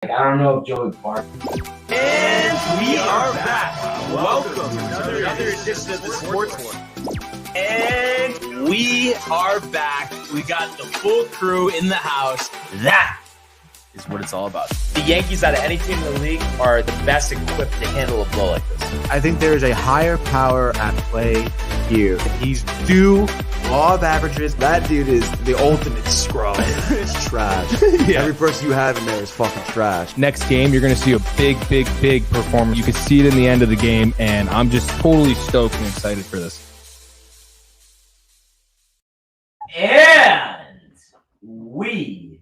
I don't know if Joey Clark. And we are back. Welcome to another edition of the Sports War. And we are back. We got the full crew in the house. That is what it's all about. The Yankees, out of any team in the league, are the best equipped to handle a blow like this. I think there is a higher power at play here. He's due law of averages. That dude is the ultimate scrub. It's trash. Yeah. Every person you have in there is fucking trash. Next game, you're going to see a big performance. You can see it in the end of the game, and I'm just totally stoked and excited for this. And we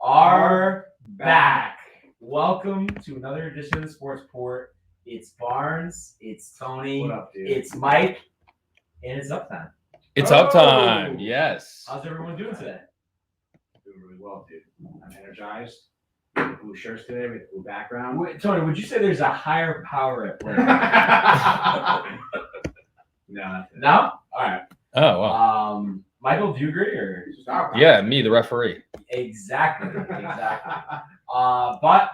are back. Welcome to another edition of the Sports Port. It's Barnes, it's Tony, What up, dude? it's Mike, and it's Uptime. It's Uptime, yes. How's everyone doing today? Doing really well, dude. I'm energized. Blue shirts today with blue background. Wait, Tony, would you say there's a higher power at play? No. No? All right. Oh, wow. Michael, do you agree? Or? Yeah, me, the referee. Exactly. But,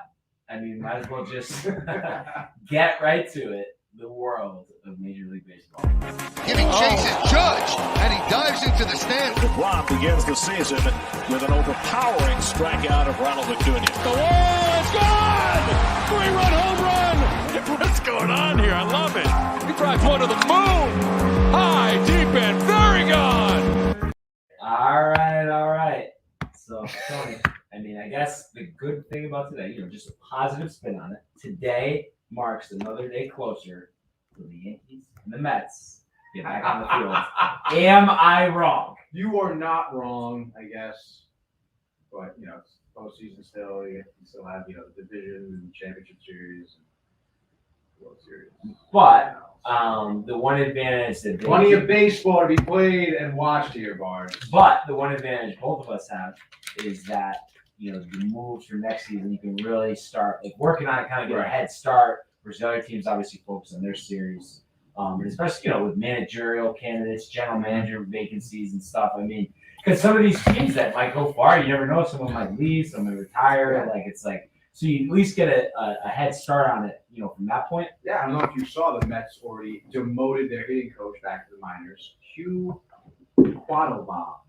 I mean, might as well just get right to it. The world of Major League Baseball. Giving chases Judge, and he dives into the stand. Rock begins the season with an overpowering strikeout of Ronald Acuna. The wall is gone! 3-run home run! What's going on here? I love it. He drives one to the moon. High, deep, and very gone. All right. So, Tony, I mean, I guess the good thing about today, just a positive spin on it. Today marks another day closer to the Yankees and the Mets get back on the field. Am I wrong? You are not wrong, I guess. But, it's postseason still. You still have, the division and championship series and World Series. But the one advantage that Plenty of baseball to be played and watched here, Barnes. But the one advantage both of us have is that the moves for next season, you can really start working on it, kind of get a head start. Versus other teams, obviously focus on their series, and especially with managerial candidates, general manager vacancies and stuff. I mean, because some of these teams that might go far, you never know. Someone might leave, someone might retire. So you at least get a head start on it, from that point. Yeah, I don't know if you saw the Mets already demoted their hitting coach back to the minors. Hugh Quattlebaum.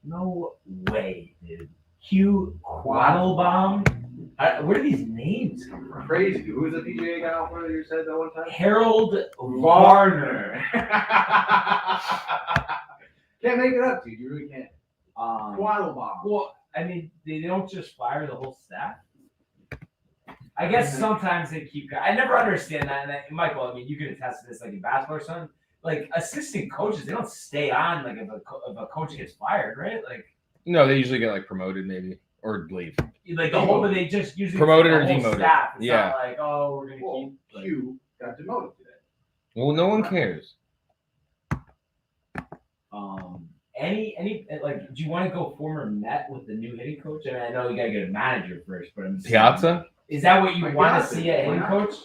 No way, dude. Hugh Quattlebaum. Where do these names come from? Crazy. Who was the PGA guy out there you said that one time? Harold Varner. Can't make it up, dude. You really can't. Quattlebaum. Well, I mean, they don't just fire the whole staff. I guess sometimes they keep. I never understand that. And Michael, I mean, you can attest to this, like in basketball or something. Like assistant coaches, they don't stay on. Like if a coach gets fired, right? Like No, they usually get promoted maybe or leave. Like the whole, but they just usually promoted or the whole demoted. Staff. It's Yeah. not like, oh, we're gonna keep. Hugh got demoted today. Well, no one cares. Any do you want to go former Met with the new hitting coach? I mean, I know you gotta get a manager first, but Piazza? Is that what you Like want to Piazza, see a hitting why not? coach?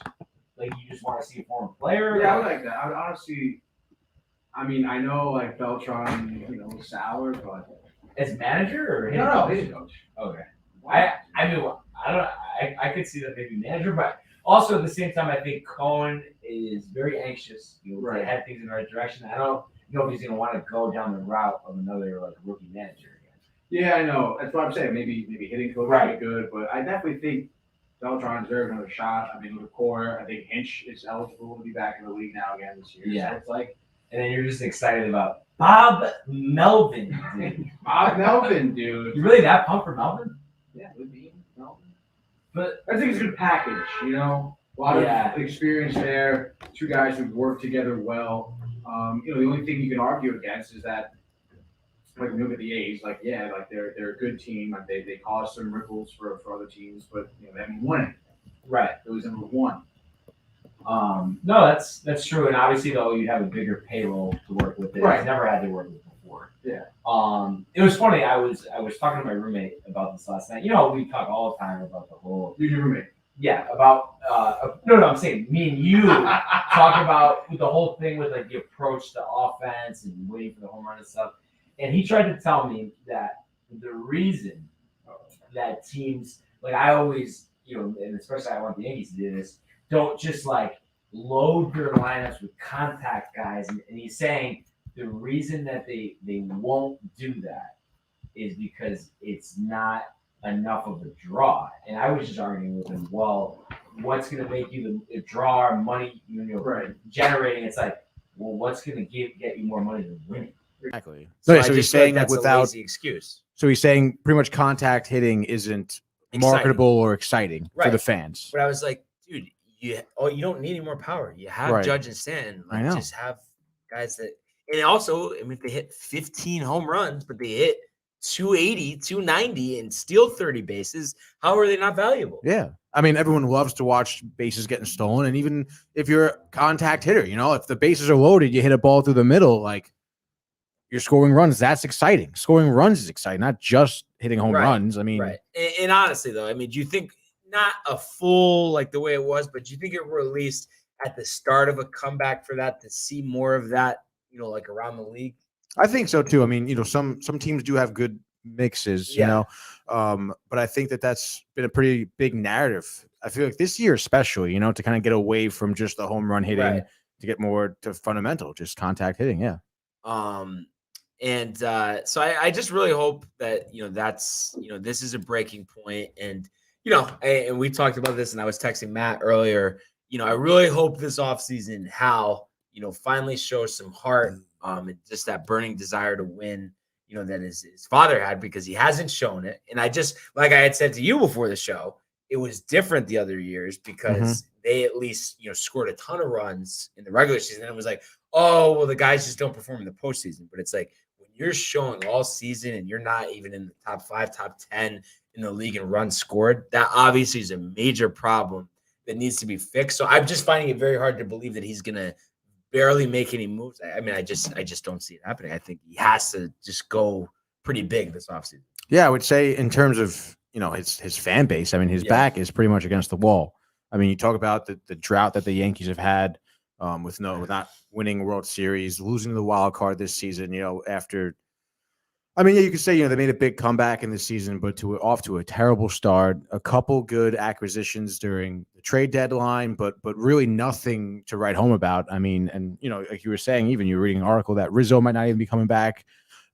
Like you just want to see a former player? Yeah, I would like that. I would honestly. I mean, I know Beltran, was sour, but As manager or hitting no, coach? hitting coach. Okay. I mean, I don't. I could see that maybe manager, but also at the same time, I think Cohen is very anxious. To head things in the right direction. I don't know if he's going to want to go down the route of another rookie manager again. Yeah, I know. That's what I'm saying. Maybe hitting coach would be good, but I definitely think Beltran deserves another shot. I mean, with the core, I think Hinch is eligible to be back in the league now again this year. Yeah. So it's and then you're just excited about Bob Melvin, dude. Bob Melvin, dude. You really that pumped for Melvin? Yeah, would be Melvin. But I think it's a good package, A lot of experience there. Two guys who've worked together well. The only thing you can argue against is that, when you look at the A's, they're a good team. Like they caused some ripples for other teams, but they haven't won anything. right. It was number one. No, that's true. And obviously, though, you have a bigger payroll to work with. That he's never had to work with before. Yeah. It was funny. I was talking to my roommate about this last night. We talk all the time about the whole. You're your roommate. Yeah, about no, I'm saying me and you talk about the whole thing with the approach to offense and waiting for the home run and stuff. And he tried to tell me that the reason that teams I always and especially I want the Yankees to do this, don't just like load their lineups with contact guys. And he's saying the reason that they won't do that is because it's not enough of a draw. And I was just arguing with him, well, what's going to make you the draw money, generating? It's like, well, what's going to get you more money than winning? Exactly. So, So I he's just feel saying like that that's without. a lazy excuse. So he's saying pretty much contact hitting isn't marketable or exciting for the fans. But I was like, dude, you don't need any more power. You have Right. Judge and Stanton. I know. Just have guys that, and also, I mean, if they hit 15 home runs, but they hit 280, 290, and steal 30 bases, how are they not valuable? Yeah. I mean, everyone loves to watch bases getting stolen. And even if you're a contact hitter, if the bases are loaded, you hit a ball through the middle, like you're scoring runs. That's exciting. Scoring runs is exciting, not just hitting home runs. I mean, And honestly, though, I mean, do you think not a full like the way it was, but do you think it were at least at the start of a comeback for that to see more of that, like around the league? I think so too. I mean, some teams do have good mixes, but I think that's been a pretty big narrative. I feel like this year especially, to kind of get away from just the home run hitting to get more to fundamental, just contact hitting. Yeah. So I just really hope that, that's, this is a breaking point. And, and we talked about this and I was texting Matt earlier, I really hope this offseason, Hal, finally shows some heart, and just that burning desire to win, that his father had, because he hasn't shown it. And I just, like I had said to you before the show, it was different the other years because they at least, scored a ton of runs in the regular season. And it was like, oh, well, the guys just don't perform in the postseason. But it's like when you're showing all season and you're not even in the top 5, top 10 in the league in runs scored, that obviously is a major problem that needs to be fixed. So I'm just finding it very hard to believe that he's going to barely make any moves. I mean, I just don't see it happening. I think he has to just go pretty big this offseason. Yeah, I would say in terms of, his fan base, I mean, his back is pretty much against the wall. I mean, you talk about the drought that the Yankees have had with not winning World Series, losing the wild card this season, after. I mean, you could say, they made a big comeback in this season, but off to a terrible start. A couple good acquisitions during the trade deadline, but really nothing to write home about. I mean, and, like you were saying, even you were reading an article that Rizzo might not even be coming back.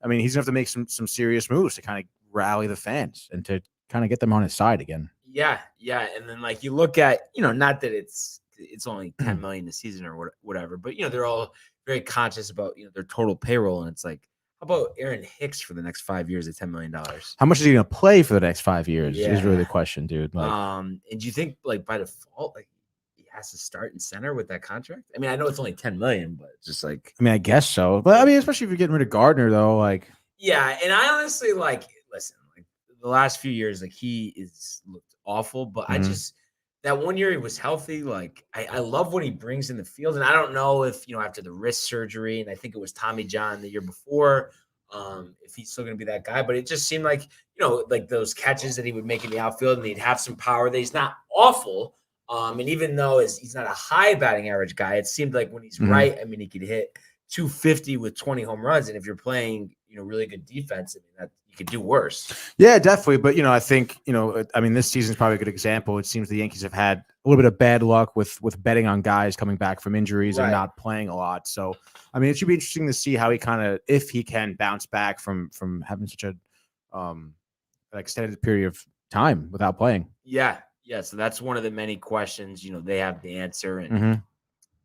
I mean, he's going to have to make some serious moves to kind of rally the fans and to kind of get them on his side again. Yeah. And then, like, you look at, not that it's only $10 million a season or whatever, but, they're all very conscious about, their total payroll. And it's like, how about Aaron Hicks for the next 5 years at $10 million? How much is he going to play for the next 5 years is really the question, dude. Like, and do you think, like, by default, like, he has to start in center with that contract? I mean, I know it's only $10 million, but it's just like, I mean, I guess so. But I mean, especially if you're getting rid of Gardner, though, like. Yeah, and I honestly, like, listen, like, the last few years, like, he is looked awful, but I just, that 1 year he was healthy. Like, I love what he brings in the field. And I don't know if, after the wrist surgery, and I think it was Tommy John the year before, if he's still going to be that guy. But it just seemed like, like those catches that he would make in the outfield, and he'd have some power that he's not awful. And even though he's not a high batting average guy, it seemed like when he's right, I mean, he could hit 250 with 20 home runs. And if you're playing, really good defense, I mean, that you could do worse. Yeah, definitely. But, I think, I mean, this season's probably a good example. It seems the Yankees have had a little bit of bad luck with betting on guys coming back from injuries and not playing a lot. So, I mean, it should be interesting to see how he if he can bounce back from having such a an extended period of time without playing. Yeah. So that's one of the many questions, they have the answer. And,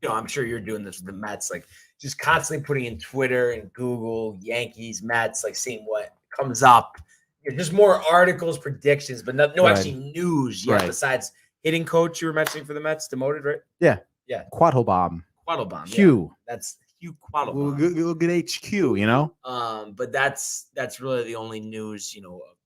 I'm sure you're doing this with the Mets, like just constantly putting in Twitter and Google, Yankees, Mets, like seeing what comes up. Just more articles, predictions, but no actually news yet besides hitting coach you were mentioning for the Mets, demoted, right? Yeah. Quattlebaum. Q. Yeah. That's Hugh Quattlebaum. We'll get HQ, But that's really the only news,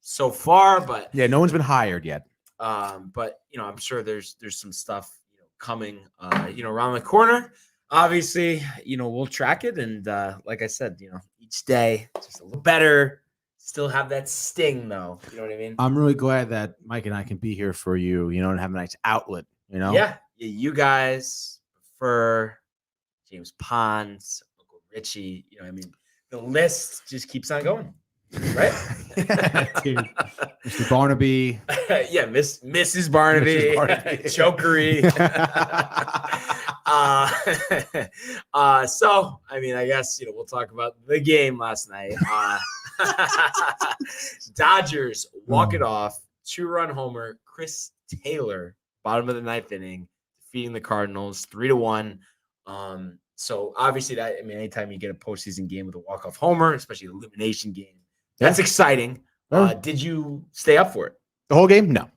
so far. But yeah, no one's been hired yet. But I'm sure there's some stuff coming around the corner. Obviously, we'll track it, and like I said, each day just a little better. Still have that sting, though. You know what I mean? I'm really glad that Mike and I can be here for you, and have a nice outlet. Yeah, you guys prefer James Pons, Uncle Richie. I mean, the list just keeps on going. right? Dude, Mr. Barnaby. Yeah, Mrs. Barnaby, Mrs. Barnaby. Chokery. So I mean, I guess we'll talk about the game last night. Dodgers walk it off, 2-run homer. Chris Taylor, bottom of the ninth inning, defeating the Cardinals 3-1. So obviously anytime you get a postseason game with a walk-off homer, especially an elimination game, that's exciting. Did you stay up for it? The whole game? No.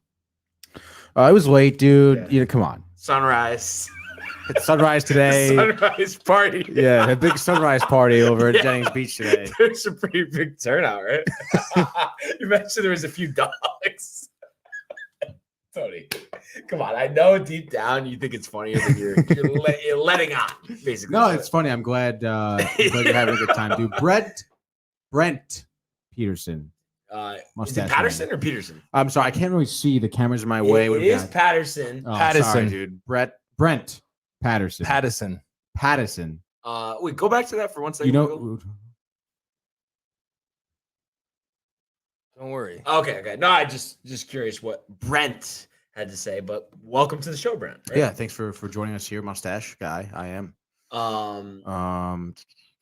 It was late, dude. Yeah. Come on. Sunrise. It's sunrise today. Sunrise party. Yeah, a big sunrise party over at Jennings Beach today. There's a pretty big turnout, right? You mentioned there was a few dogs. Tony, come on. I know deep down you think it's funnier than you're letting on, basically. No, it's funny. I'm glad, you're having a good time, dude. Brent Peterson. Is it Patterson or Peterson? I'm sorry. I can't really see. The camera's in my way. It is Patterson. Oh, Patterson. sorry, dude. Brent Patterson. Pattison. Wait, go back to that for 1 second. Don't worry. Okay. No, I just curious what Brent had to say, but welcome to the show, Brent. Right? Yeah, thanks for joining us here, mustache guy. I am.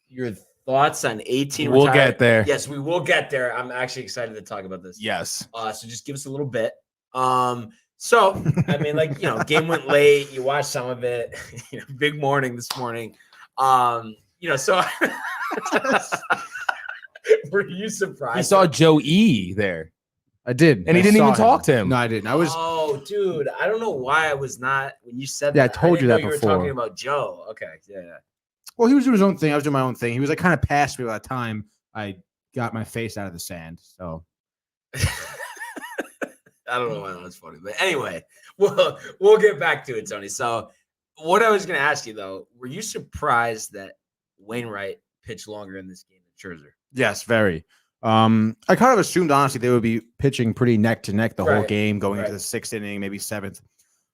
Your thoughts on 18? We'll retired? get there. Yes, we will get there. I'm actually excited to talk about this. Yes. So just give us a little bit. So I mean, game went late. You watched some of it. Big morning this morning. So were you surprised? You saw Joe E there. I did. And he didn't even talk to him. No, I didn't. I was. Oh, dude. I don't know why I was not when you said Yeah, that. I told you that you before. were talking about Joe. Okay. Yeah. Well, he was doing his own thing. I was doing my own thing. He was kind of past me by the time I got my face out of the sand. So I don't know why that was funny, but anyway, we'll get back to it, Tony. So, what I was going to ask you though, were you surprised that Wainwright pitched longer in this game than Scherzer? yes, very. I kind of assumed honestly they would be pitching pretty neck to neck the whole game, going into the 6th inning, maybe 7th.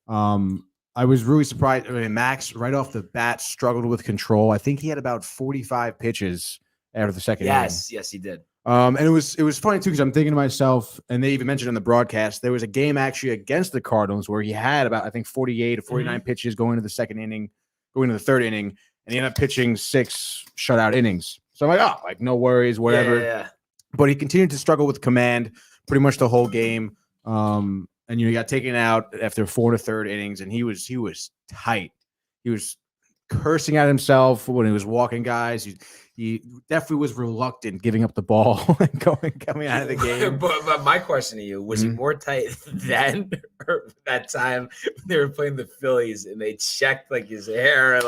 I was really surprised. I mean, Max right off the bat struggled with control. I think he had about 45 pitches after the second inning. Yes, he did. And it was funny too because I'm thinking to myself, and they even mentioned in the broadcast, there was a game actually against the Cardinals where he had about 48 or 49 pitches going into the second inning, going into the third inning, and he ended up pitching 6 shutout innings. So I'm like, no worries, whatever. Yeah. But he continued to struggle with command pretty much the whole game. And he got taken out after 4 1/3 innings, and he was tight. He was cursing at himself when he was walking guys. He definitely was reluctant giving up the ball and coming out of the game. But my question to you, was he more tight then or that time when they were playing the Phillies and they checked his hair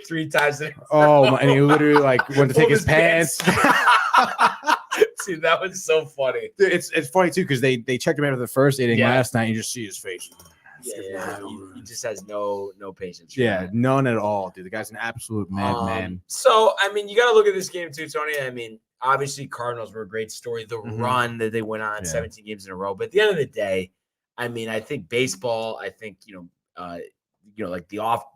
3 times? And he literally went to take his pants. See, that was so funny. It's funny too because they checked him after the first inning last night. And you just see his face. Yeah. He just has no patience. Yeah, none at all, dude. The guy's an absolute madman. So I mean, you got to look at this game too, Tony. I mean, obviously Cardinals were a great story. The run that they went on 17 games in a row, but at the end of the day, I mean, I think baseball. I think the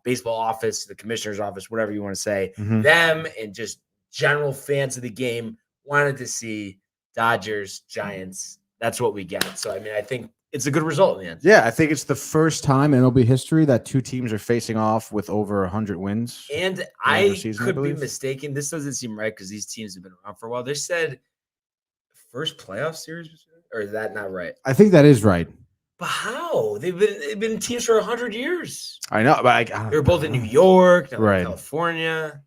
baseball office, the commissioner's office, whatever you want to say, them and just general fans of the game wanted to see Dodgers, Giants. That's what we get. So, I mean, I think it's a good result in the end. Yeah, I think it's the first time in MLB history that 2 teams are facing off with over 100 wins. And I could be mistaken. This doesn't seem right because these teams have been around for a while. They said first playoff series, or is that not right? I think that is right. But how? They've been teams for 100 years. I know, but they were both in New York, now right? California.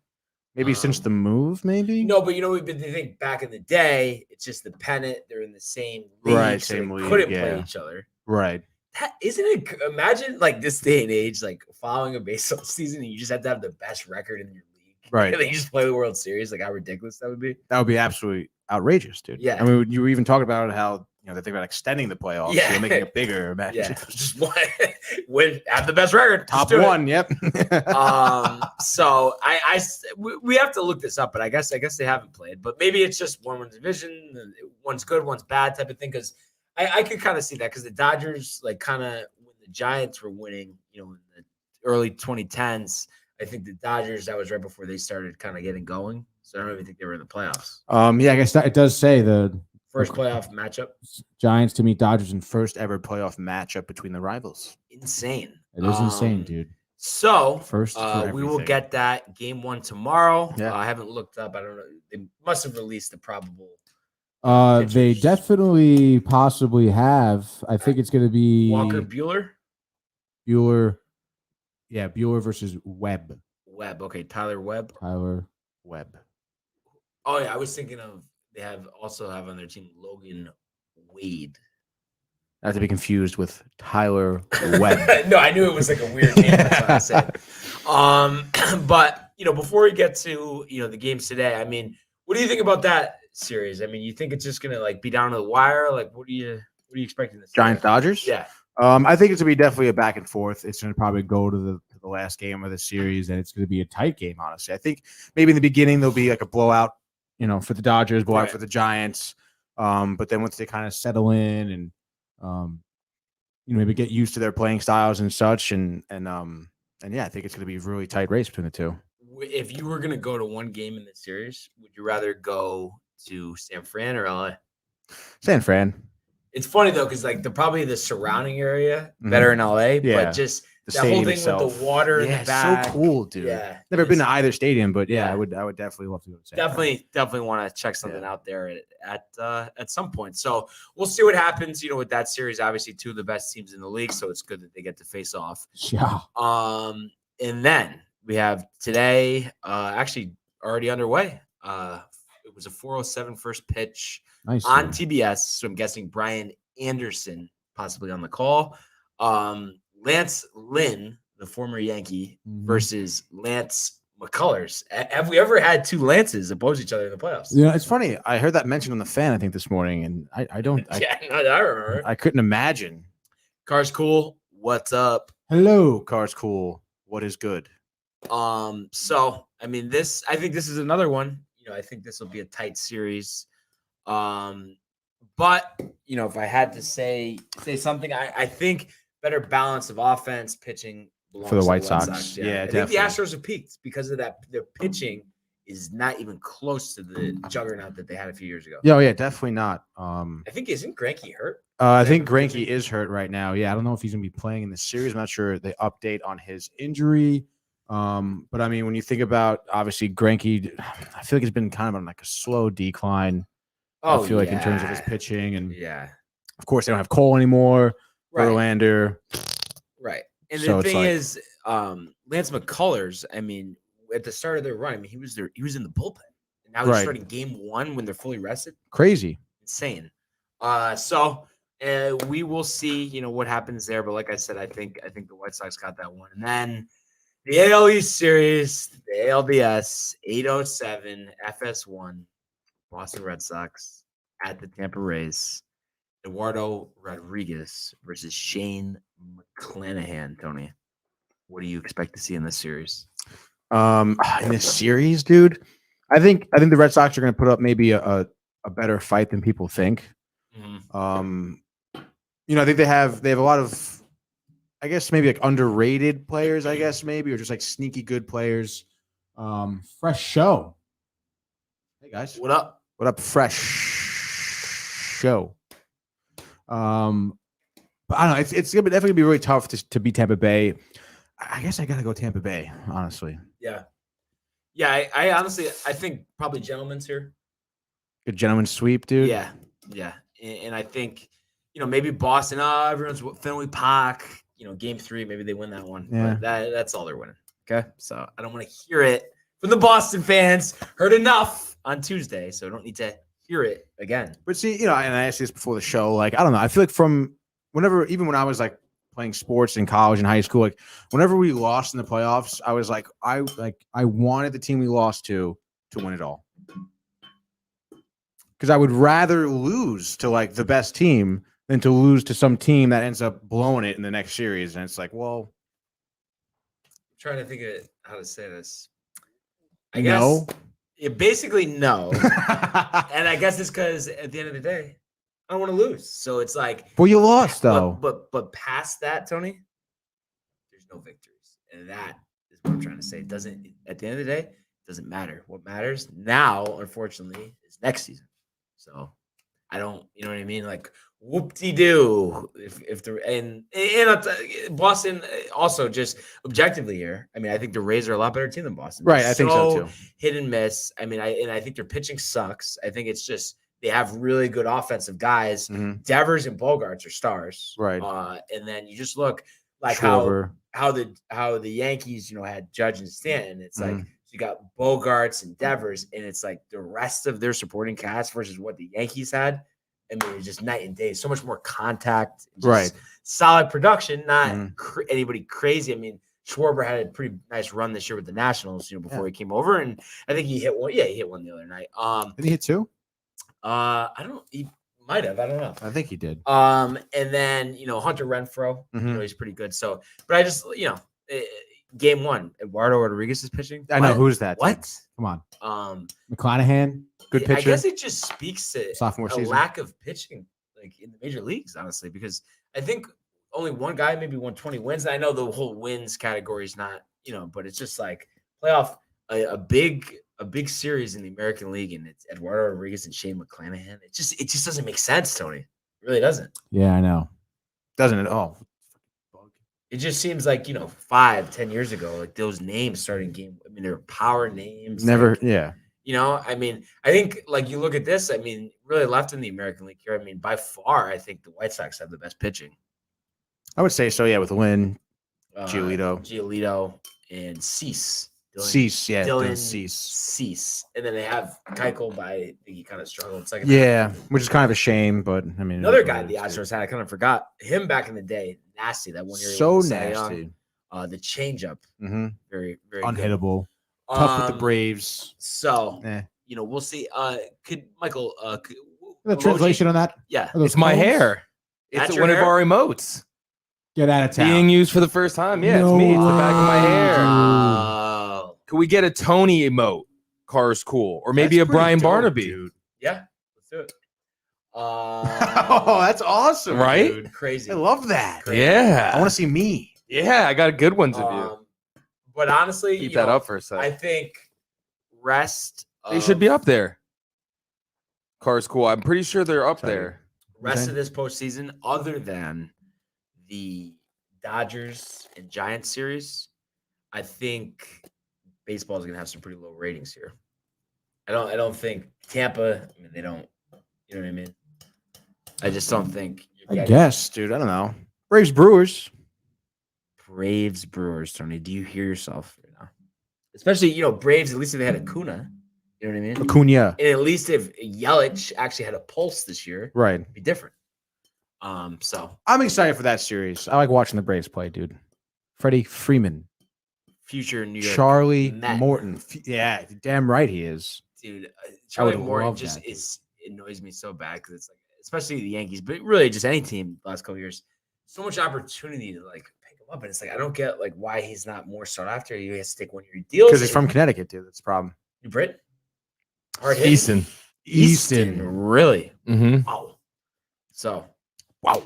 Maybe since the move, maybe? No, but we've been thinking back in the day, it's just the pennant. They're in the same league. Right, so same they league. Couldn't play each other. Right. That isn't it. Imagine this day and age, following a baseball season, and you just have to have the best record in your league. Right. And then you just play the World Series. How ridiculous that would be. That would be absolutely outrageous, dude. Yeah. I mean, you were even talking about how they think about extending the playoffs. Yeah. Making it bigger. Imagine. Yeah. Just have the best record. Top 1. Yep. So we have to look this up, but I guess they haven't played. But maybe it's just one's division, one's good, one's bad type of thing. Because I could kind of see that because the Dodgers, kind of when the Giants were winning, in the early 2010s, I think the Dodgers, that was right before they started kind of getting going. so I don't even think they were in the playoffs. Yeah, I guess it does say the First playoff matchup. Giants to meet Dodgers in first ever playoff matchup between the rivals. Insane. It is insane, dude. So First for we will everything. get that game 1 tomorrow. Yeah. I haven't looked up. I don't know. They must have released the probable. They pitchers. definitely possibly have. I think it's going to be Walker Buehler. Bueller. Yeah, Bueller versus Webb. Webb. Okay, Tyler Webb. Tyler Webb. Oh yeah, I was thinking of they also have on their team Logan Wade. Not to be confused with Tyler Webb. No, I knew it was like a weird name. That's what I said. But before we get to the games today, I mean, what do you think about that series? I mean, you think it's just gonna like be down to the wire? Like, what are you expecting this? Giants Dodgers? Yeah. I think it's gonna be definitely a back and forth. It's gonna probably go to the last game of the series, and it's gonna be a tight game. Honestly, I think maybe in the beginning there'll be like a blowout, for the Dodgers, blowout for the Giants. But then once they kind of settle in and maybe get used to their playing styles and such, and yeah, I think it's gonna be a really tight race between the two. If you were gonna go to one game in this series, would you rather go to San Fran or LA? San Fran. It's funny though, because like probably the surrounding area better in LA, but just the that whole stadium thing itself. with the water in the back. So cool, dude. Yeah, Never been to either stadium, but I would definitely love to go to San Fran. Definitely want to check something out there at some point. So we'll see what happens. With that series, obviously 2 of the best teams in the league, so it's good that they get to face off. Yeah. And then we have today, actually already underway. It was a 4:07 first pitch. Nice, on man. TBS, so I'm guessing Brian Anderson possibly on the call. Lance Lynn, the former Yankee, versus Lance McCullers. Have we ever had 2 Lances oppose each other in the playoffs? It's funny. I heard that mentioned on the Fan, I think, this morning, and I don't. Yeah, I remember. I couldn't imagine. Car's cool. What's up? Hello, Car's cool. What is good? So I mean, I think this is another one. I think this will be a tight series. But if I had to say something, I think better balance of offense, pitching belongs For the to White Sox. Yeah, I think the Astros have peaked because of that. Their pitching is not even close to the juggernaut that they had a few years ago. Yeah, definitely not. I think isn't Greinke hurt? I think Greinke is hurt right now. Yeah, I don't know if he's gonna be playing in the series. I'm not sure the update on his injury. But I mean, when you think about obviously Greinke, I feel like he's been kind of on like a slow decline. I feel like in terms of his pitching, and of course they don't have Cole anymore, Verlander, right? And So the it's thing like- is, Lance McCullers. I mean, at the start of their run, I mean, he was in the bullpen, and now he's Right. starting game 1 when they're fully rested. crazy. Insane. So we will see, what happens there. But like I said, I think the White Sox got that one, and then the AL East series, the ALDS 807 FS1. Boston Red Sox at the Tampa Rays. Eduardo Rodriguez versus Shane McClanahan. Tony, what do you expect to see in this series? In this series, dude, I think the Red Sox are going to put up maybe a better fight than people think. I think they have a lot of, I guess maybe like underrated players, I guess maybe, or just like sneaky good players. Fresh show. Hey guys, What up? what up? Fresh show. But I don't know. It's definitely gonna be really tough to beat Tampa Bay. I guess I gotta go Tampa Bay, honestly. Yeah. I honestly, I think probably gentlemen's here. Good gentleman's sweep, dude. Yeah. And I think, maybe Boston. Everyone's Fenway Park. Game 3, maybe they win that one. Yeah. But that's all they're winning. Okay, so I don't want to hear it from the Boston fans. Heard enough on Tuesday, so I don't need to hear it again. But see, and I asked this before the show. Like, I don't know. I feel like even when I was like playing sports in college and high school, like whenever we lost in the playoffs, I was like, I wanted the team we lost to win it all. Because I would rather lose to like the best team than to lose to some team that ends up blowing it in the next series. And it's like, well, I'm trying to think of how to say this. I no. guess basically no. And I guess it's because at the end of the day, I don't want to lose. So it's like, Well, you lost though. but past that, Tony, there's no victories, and that is what I'm trying to say. It doesn't, at the end of the day, doesn't matter. What matters now, unfortunately, is next season. So I don't, you know what I mean? Like whoop-de-doo. If the and Boston also just objectively here. I mean, I think the Rays are a lot better team than Boston. Right, I think so too. Hit and miss. I mean, I think their pitching sucks. I think it's just they have really good offensive guys. Mhm. Devers and Bogarts are stars. Right. And then you just look like Schwarber. how the Yankees, had Judge and Stanton. It's like Mhm. you got Bogarts and Devers, and it's like the rest of their supporting cast versus what the Yankees had. I mean, it's just night and day. So much more contact, just Right. solid production, not Mhm. anybody crazy. I mean, Schwarber had a pretty nice run this year with the Nationals, before he came over, and I think he hit one. Yeah, he hit one the other night. Did he hit 2? I don't. He might have. I don't know. I think he did. And then Hunter Renfroe, Mhm. he's pretty good. So, but I just game 1, Eduardo Rodriguez is pitching. I know who's that. What? Come on. McClanahan, good pitcher. I guess it just speaks to Sophomore a season. lack of pitching, like in the major leagues, honestly, because I think only one guy maybe won 20 wins. And I know the whole wins category is not, but it's just like playoff a big series in the American League, and it's Eduardo Rodriguez and Shane McClanahan. It just doesn't make sense, Tony. It really doesn't. Yeah, I know. Doesn't it? Oh, It just seems like 5-10 years ago, like those names starting game. I mean, they were power names. never. like, Yeah. I mean, I think like you look at this. I mean, really left in the American League here. I mean, by far, I think the White Sox have the best pitching. I would say so. Yeah, with Lynn, Giolito, and Cease. Cease. Yeah, Dylan Cease. Cease, and then they have Keuchel. I think he kind of struggled second. Yeah, which is kind of a shame, but I mean, Another it is guy what the it is, Astros had, I kind of forgot him back in the day. Nasty that one year. So nasty. The changeup, Mm-hmm. very very Unhittable. good. Tough with the Braves. So Eh. we'll see. Could Michael? The translation on that? Yeah, Are those It's my cones? hair. That's It's your one hair? of our emotes Get out of town. being used for the first time. Yeah, No it's me. It's the back of my hair. Oh, Can we get a Tony emote? Car's cool, or maybe That's a Brian pretty dope, Barnaby. dude. yeah. Let's do it. Oh, that's awesome, Right? dude. Crazy. I love that. Yeah, I want to see me. Yeah, I got good ones of you. But honestly, Keep that up for a second. I think rest. They should be up there. Car's cool. I'm pretty sure they're up Sorry. there. Rest of this postseason, other than the Dodgers and Giants series, I think baseball is going to have some pretty low ratings here. I don't think Tampa. I mean, they don't. You know what I mean? I just don't think. I guess, dude. I don't know. Braves, Brewers. Braves, Brewers, Tony. Do you hear yourself right now? Especially, Braves. At least if they had Acuna. You know what I mean? Acuna. And at least if Yelich actually had a pulse this year, Right. it'd be different. So I'm excited for that series. I like watching the Braves play, dude. Freddie Freeman, future New York Charlie Met. Morton. Yeah, damn right he is. Dude, Charlie would Morton love just that, it annoys me so bad because it's like, especially the Yankees, but really just any team the last couple of years, so much opportunity to like pick him up, and it's like I don't get like why he's not more sought after. He has to take 1-year deals Because he's from Connecticut, dude. That's the problem. New Brit. Hard hitting. Easton. Really? Mm-hmm. Wow. So, wow.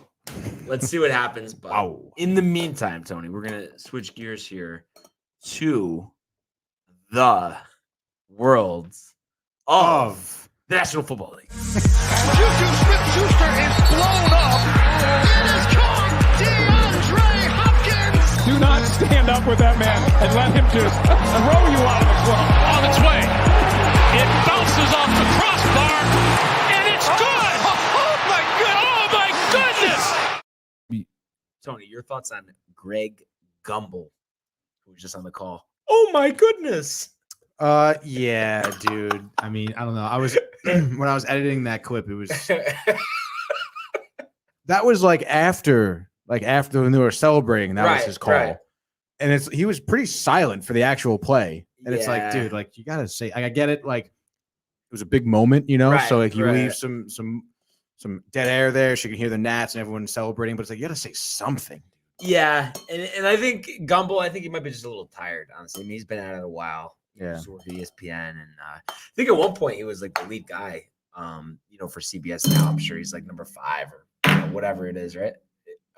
Let's see what happens. But Wow. in the meantime, Tony, we're gonna switch gears here to the worlds of the National Football League. Juju Smith-Schuster is blown up. It is caught. DeAndre Hopkins. Do not stand up with that man and let him just throw you out of the club. On its way. It bounces off the crossbar, and it's good. Oh my goodness. Tony, your thoughts on Greg Gumbel, who was just on the call? Oh my goodness. Yeah, dude. I mean, I don't know. I was when I was editing that clip, it was that was like after when they were celebrating, that was his call. Right. And he was pretty silent for the actual play. And it's like, Yeah. dude, like you gotta say, I get it, like it was a big moment, you know. Right, so like you right. leave some dead air there, so you can hear the gnats and everyone celebrating, but it's like you gotta say something. Yeah, and I think Gumbel, I think he might be just a little tired, honestly. I mean, he's been at it a while. Yeah. He's worked at ESPN, and I think at one point he was like the lead guy, for CBS. Now I'm sure he's like number 5 or whatever it is, right?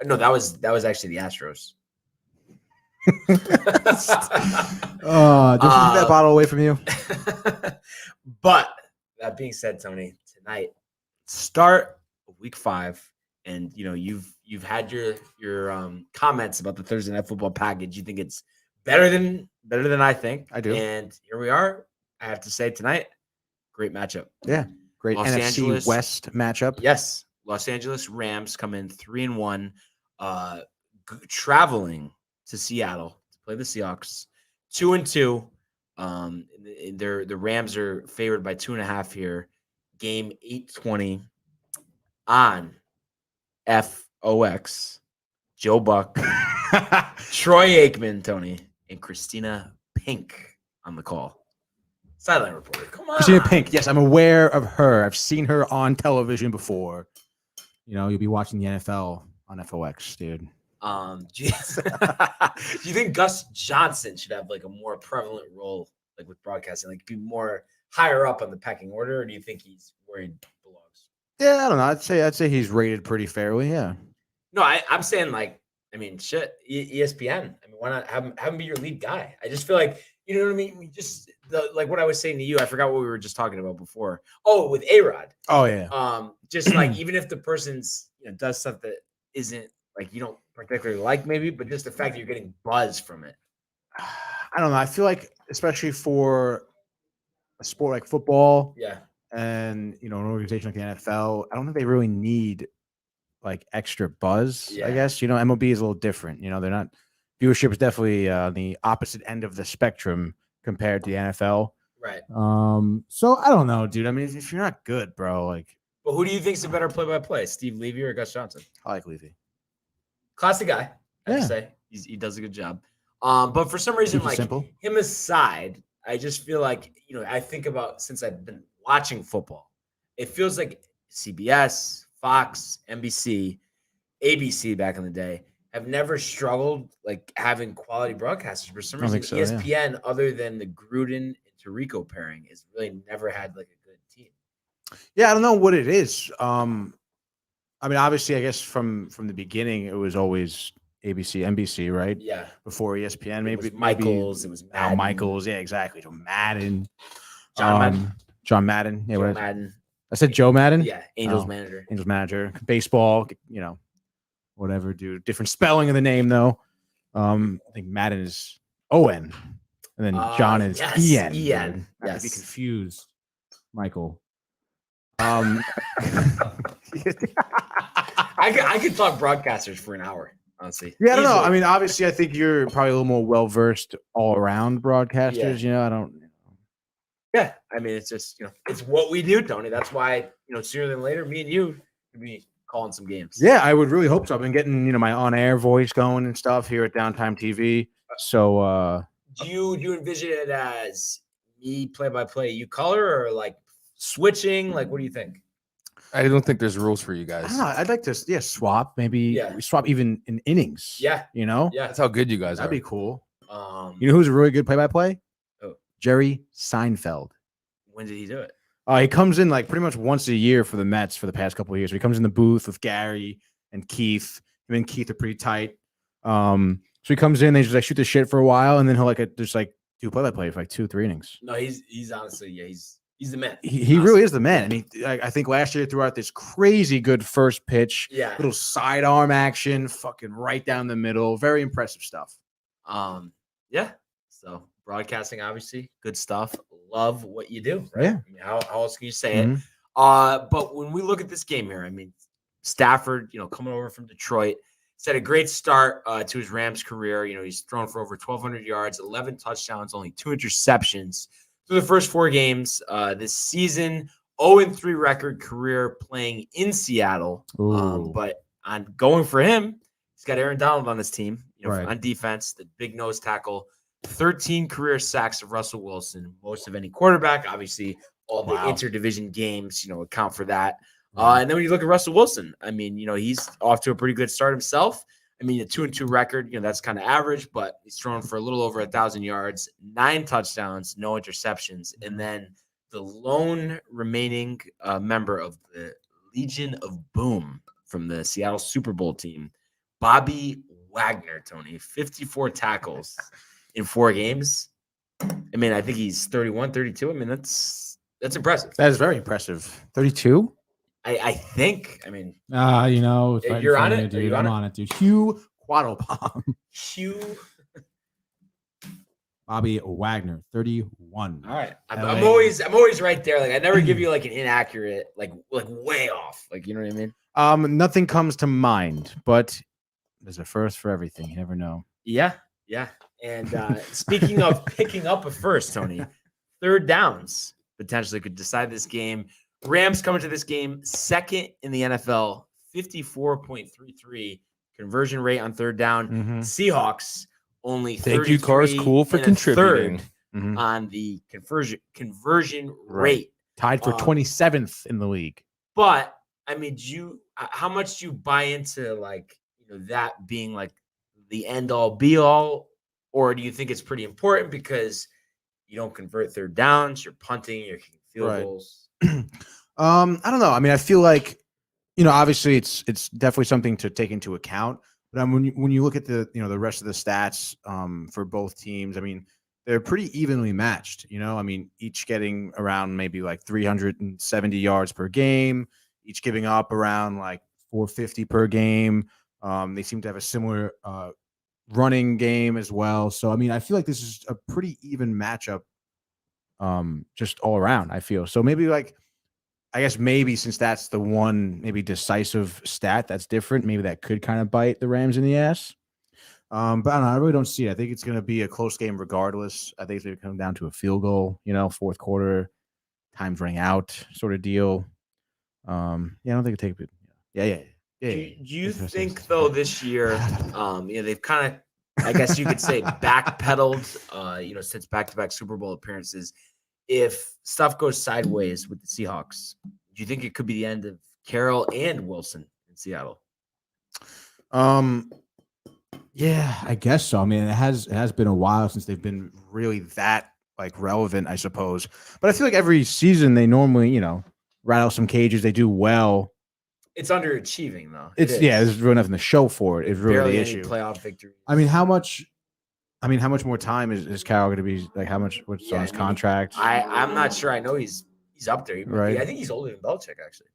No, that was actually the Astros. Just keep that bottle away from you. But that being said, Tony, tonight start of week 5, and you've had your comments about the Thursday Night Football package. You think it's better than I think. I do. And here we are. I have to say tonight, great matchup. Yeah, great Los NFC Angeles West matchup. Yes, Los Angeles Rams come in 3-1, traveling to Seattle to play the Seahawks. 2-2. The Rams are favored by 2.5 here. Game 8:20 on FOX. Joe Buck, Troy Aikman, Tony, and Christina Pink on the call. Sideline reporter, come on. Christina Pink. Yes, I'm aware of her. I've seen her on television before. You'll be watching the NFL on FOX, dude. Do you think Gus Johnson should have like a more prevalent role, like with broadcasting, like be more higher up on the pecking order, or do you think he's where he belongs? Yeah, I don't know. I'd say he's rated pretty fairly. Yeah. No, I'm saying shit. ESPN. Why not have him be your lead guy? I just feel like you know what I mean. Just like what I was saying to you. I forgot what we were just talking about before. Oh, with A-Rod. Oh yeah. Just like even if the person's does stuff that isn't like you don't particularly like, maybe, but just the fact that you're getting buzz from it. I don't know. I feel like especially for a sport like football, yeah, and an organization like the NFL, I don't think they really need like extra buzz. Yeah. I guess MLB is a little different. They're not viewership is definitely the opposite end of the spectrum compared to the NFL. Right. So I don't know, dude. If you're not good, bro, like. But who do you think's a better play-by-play, Steve Levy or Gus Johnson? I like Levy. Classic guy, I have to say. He does a good job. But for some reason, like simple. Him aside, I just feel like, I think about since I've been watching football, it feels like CBS, Fox, NBC, ABC back in the day have never struggled like having quality broadcasters. For some reason, ESPN, other than the Gruden and Tirico pairing, has really never had like a good team. Yeah, I don't know what it is. Obviously, I guess from the beginning, it was always ABC, NBC, right? Yeah. Before ESPN, maybe Michaels. It was Madden. Michaels. Yeah, exactly. So Madden. John Madden. John Madden. Yeah, Joe Madden. I said Joe Madden. Yeah, Angels manager. Angels manager. Baseball. Whatever, dude. Different spelling of the name though. I think Madden is O-N, and then John is E-N. E-N. Not to be confused, Michael. I could talk broadcasters for an hour, honestly. Yeah, I don't know. Obviously, I think you're probably a little more well-versed all-around broadcasters. Yeah. I don't. Yeah, it's just it's what we do, Tony. That's why sooner than later, me and you could be calling some games. Yeah, I would really hope so. I've been getting my on-air voice going and stuff here at Downtime TV. So, do you envision it as me play-by-play, you color, or like switching? Like, what do you think? I don't think there's rules for you guys. I don't know. I'd like to, swap. Maybe we swap even in innings. Yeah. Yeah. That's how good you guys That'd are. be cool. Who's a really good play-by-play? Oh. Jerry Seinfeld. When did he do it? He comes in like pretty much once a year for the Mets for the past couple of years. He comes in the booth with Gary and Keith. Him and Keith are pretty tight. So he comes in, they just like shoot the shit for a while, and then he'll just like do play-by-play for like 2-3 innings. No, he's honestly, he's the man. He really is the man. I think last year he threw out this crazy good first pitch. Yeah. Little sidearm action, fucking right down the middle. Very impressive stuff. Yeah. So broadcasting, obviously, good stuff. Love what you do. Right? Yeah. How else can you say it? But when we look at this game here, Stafford, coming over from Detroit, he's had a great start to his Rams career. He's thrown for over 1,200 yards, 11 touchdowns, only 2 interceptions through the first 4 games this season. 0-3 record career playing in Seattle. But on going for him, he's got Aaron Donald on his team. On defense, the big nose tackle. 13 career sacks of Russell Wilson, most of any quarterback. Obviously, all the interdivision games, account for that. And then when you look at Russell Wilson, he's off to a pretty good start himself. A 2-2 record, that's kind of average, but he's thrown for a little over 1,000 yards, 9 touchdowns, no interceptions. And then the lone remaining member of the Legion of Boom from the Seattle Super Bowl team, Bobby Wagner, Tony, 54 tackles in 4 games. I mean, I think he's 31, 32. I mean, that's impressive. That is very impressive. 32? I think. I mean, You know, it's right you're in front on of it? me, Are dude. you on I'm it? on it, dude. Hugh Hugh. Bobby Wagner, 31. All right. I'm LA. always right there. Like I never give you like an inaccurate, like way off. Like, you know what I mean? Nothing comes to mind, but there's a first for everything. You never know. Yeah. And speaking of picking up a first, Tony, 3rd downs potentially could decide this game. Rams coming to this game 2nd in the NFL, 54.33 conversion rate on 3rd down. Seahawks only Thank you, Cars Cool, for contributing. On the conversion rate. Tied for 27th in the league. But I mean, how much do you buy into like, you know, that being like the end all be all, or do you think it's pretty important because you don't convert 3rd downs, you're punting, you're kicking field goals? I don't know. I mean, I feel like, you know, obviously it's definitely something to take into account. But when you look at the rest of the stats for both teams, I mean, they're pretty evenly matched. You know, I mean, each getting around maybe like 370 yards per game, each giving up around like 450 per game. They seem to have a similar running game as well. So, I mean, I feel like this is a pretty even matchup just all around, I feel. So maybe since that's the one maybe decisive stat that's different, maybe that could kind of bite the Rams in the ass. But I don't know. I really don't see it. I think it's going to be a close game regardless. I think it's going to come down to a field goal, 4th quarter, time's running out sort of deal. I don't think it'll take it. Yeah. Do you think, though, this year, they've kind of, I guess you could say, backpedaled, since back-to-back Super Bowl appearances. If stuff goes sideways with the Seahawks, do you think it could be the end of Carroll and Wilson in Seattle? Yeah, I guess so. I mean, it has been a while since they've been really that like relevant, I suppose. But I feel like every season they normally, rattle some cages. They do well. It's underachieving, though. There's really nothing to show for it. It's really barely the any issue. Playoff victory. I mean, how much more time is Carroll going to be? Like, what's on his contract? I'm not sure. I know he's up there. Right. I think he's older than Belichick, actually.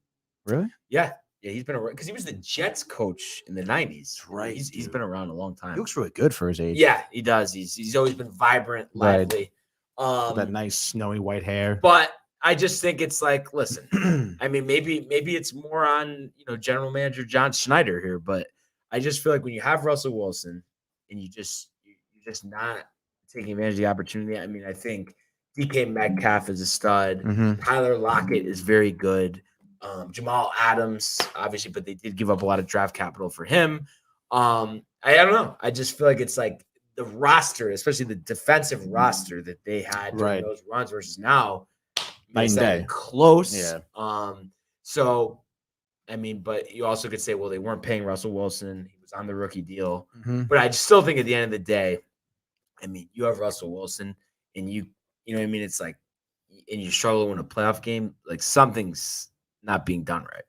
Really? Yeah, he's been around because he was the Jets coach in the 90s. Right. He's been around a long time. He looks really good for his age. Yeah, he does. He's always been vibrant, lively. That nice snowy white hair. But I just think it's like, listen, I mean, maybe it's more on, general manager John Schneider here, but I just feel like when you have Russell Wilson and you're just not taking advantage of the opportunity. I mean, I think DK Metcalf is a stud. Tyler Lockett is very good. Jamal Adams, obviously, but they did give up a lot of draft capital for him. I don't know. I just feel like it's like the roster, especially the defensive roster that they had during those runs versus now, night and day, close. Yeah. So, I mean, but you also could say, well, they weren't paying Russell Wilson. He was on the rookie deal. But I just still think at the end of the day, I mean, you have Russell Wilson, and you know what I mean? It's like, and you struggle to win a playoff game, like something's not being done right.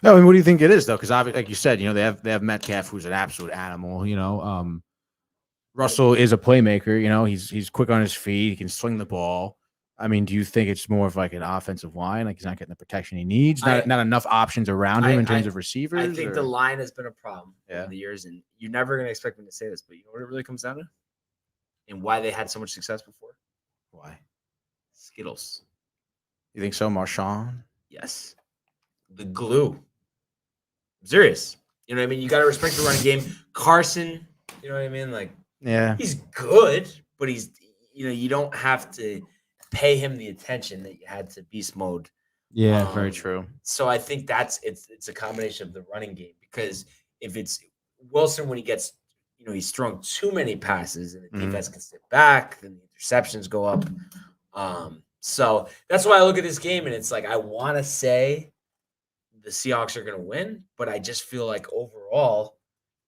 No, I mean, what do you think it is, though? Because like you said, they have Metcalf, who's an absolute animal. Russell is a playmaker. He's quick on his feet. He can swing the ball. I mean, do you think it's more of like an offensive line? Like he's not getting the protection he needs? Not enough options around him in terms of receivers? I think the line has been a problem over the Yeah. years, and you're never going to expect me to say this, but you know what it really comes down to? And why they had so much success before? Why? Skittles. You think so, Marshawn? Yes. The glue. I'm serious. You know what I mean? You got to respect the running game. Carson, you know what I mean? Like, Yeah. he's good, but he's, you don't have to pay him the attention that you had to beast mode. Yeah, very true. So I think it's a combination of the running game, because if it's Wilson, when he gets, he's throwing too many passes and the defense can sit back, then the interceptions go up. So that's why I look at this game and it's like, I want to say the Seahawks are going to win, but I just feel like overall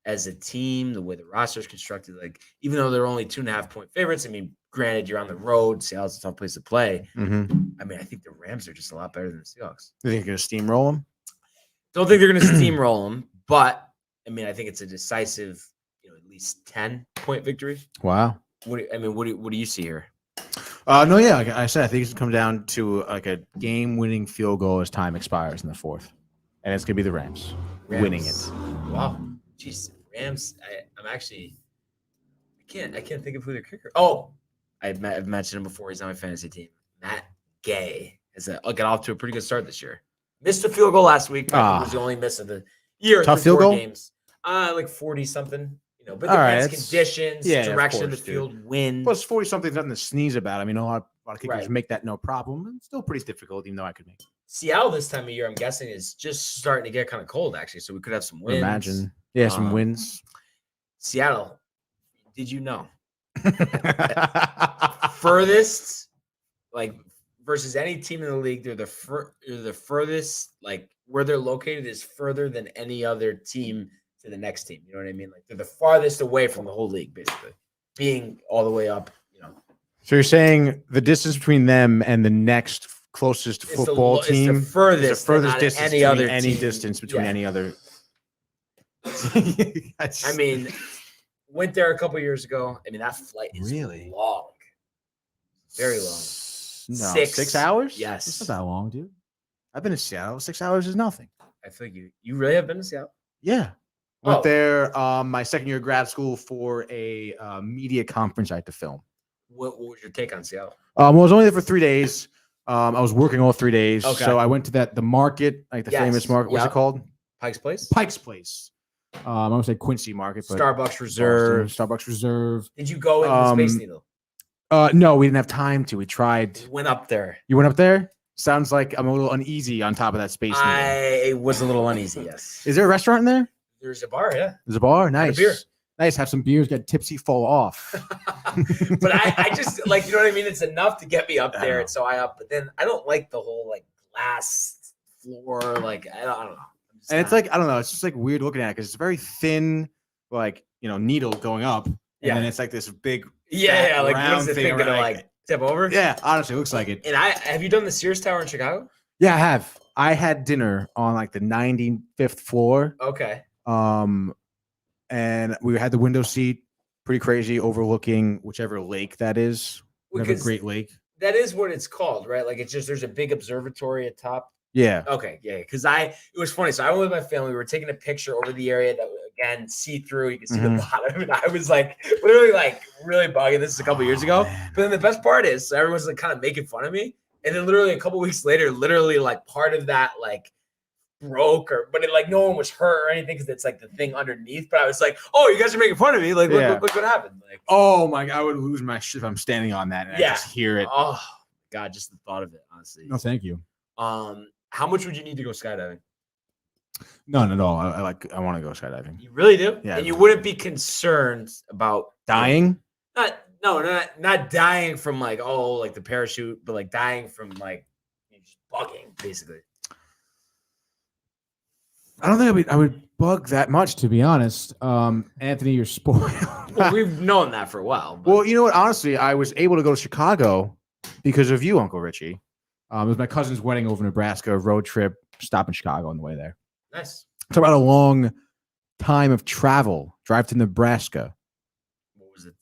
as a team, the way the roster is constructed, like even though they're only 2.5-point favorites, I mean, granted, you're on the road. Seattle's a tough place to play. I mean, I think the Rams are just a lot better than the Seahawks. You think you're going to steamroll them? Don't think they're going to steamroll them, but I mean, I think it's a decisive, at least 10-point victory. Wow. What do you see here? No, yeah, like I said, I think it's gonna come down to like a game-winning field goal as time expires in the fourth, and it's gonna be the Rams winning it. Wow, jeez, Rams. I can't think of who their kicker. Oh, I've mentioned him before. He's on my fantasy team. Matt Gay got off to a pretty good start this year. Missed a field goal last week. Was the only miss of the year. Tough field goal games. Like 40 something. But depends conditions, direction of the field, wind. Plus 40 something is nothing to sneeze about. I mean, a lot of kickers make that no problem. It's still pretty difficult, even though I could make it. Seattle this time of year, I'm guessing, is just starting to get kind of cold, actually. So we could have some winds. Imagine. Yeah, some winds. Seattle, did you know? Furthest, versus any team in the league, they're the furthest, where they're located is further than any other team to the next team. You know what I mean? They're the farthest away from the whole league, basically, being all the way up. So you're saying the distance between them and the next closest football team is the furthest distance any other distance between any other. I mean, went there a couple years ago. I mean, that flight is really long, very long. No, 6 hours? Yes, it's not that long, dude. I've been to Seattle. 6 hours is nothing. I feel like you really have been to Seattle. Yeah. Went there my second year of grad school for a media conference I had to film. What was your take on Seattle? I was only there for 3 days. I was working all 3 days. Okay. So I went to the market, famous market. What's it called? Pike's Place? Pike's Place. I would say Quincy Market. But Starbucks Reserve. Starbucks Reserve. Did you go in the Space Needle? No, we didn't have time to. We tried. Went up there. You went up there? Sounds like I'm a little uneasy on top of that Space Needle. I was a little uneasy, yes. Is there a restaurant in there? There's a bar, yeah. There's a bar? Nice. Beer. Nice. Have some beers, get tipsy, fall off. But I just, you know what I mean? It's enough to get me up there. And so but then I don't like the whole, glass floor. I don't know. And it's I don't know. It's just weird looking at it because it's very thin, needle going up. And then it's this big, round thing gonna tip over? Yeah, honestly, it looks like it. And have you done the Sears Tower in Chicago? Yeah, I have. I had dinner on the 95th floor. Okay. And we had the window seat, pretty crazy, overlooking whichever lake that is. Whatever Great Lake. That is what it's called, right? It's just there's a big observatory at top. Yeah. Okay. Yeah. Because it was funny. So I went with my family. We were taking a picture over the area that again see through. You can see the bottom. And I was literally really bugging. This is a couple years ago. But then the best part is everyone's kind of making fun of me. And then literally a couple weeks later, part of that broke but it no one was hurt or anything because it's the thing underneath. But I was oh, you guys are making fun of me. Look what happened. Oh my God, I would lose my shit if I'm standing on that and I just hear it. Oh God, just the thought of it, honestly. No, thank you. How much would you need to go skydiving? None at all. I want to go skydiving. You really do? Yeah. And you wouldn't be concerned about dying? Not dying from the parachute, but dying from just bugging, basically. I don't think I would bug that much, to be honest. Anthony, you're spoiled. Well, we've known that for a while. But. Well, you know what? Honestly, I was able to go to Chicago because of you, Uncle Richie. It was my cousin's wedding over in Nebraska, road trip, stop in Chicago on the way there. Nice. Talk about a long time of travel. Drive to Nebraska. What was the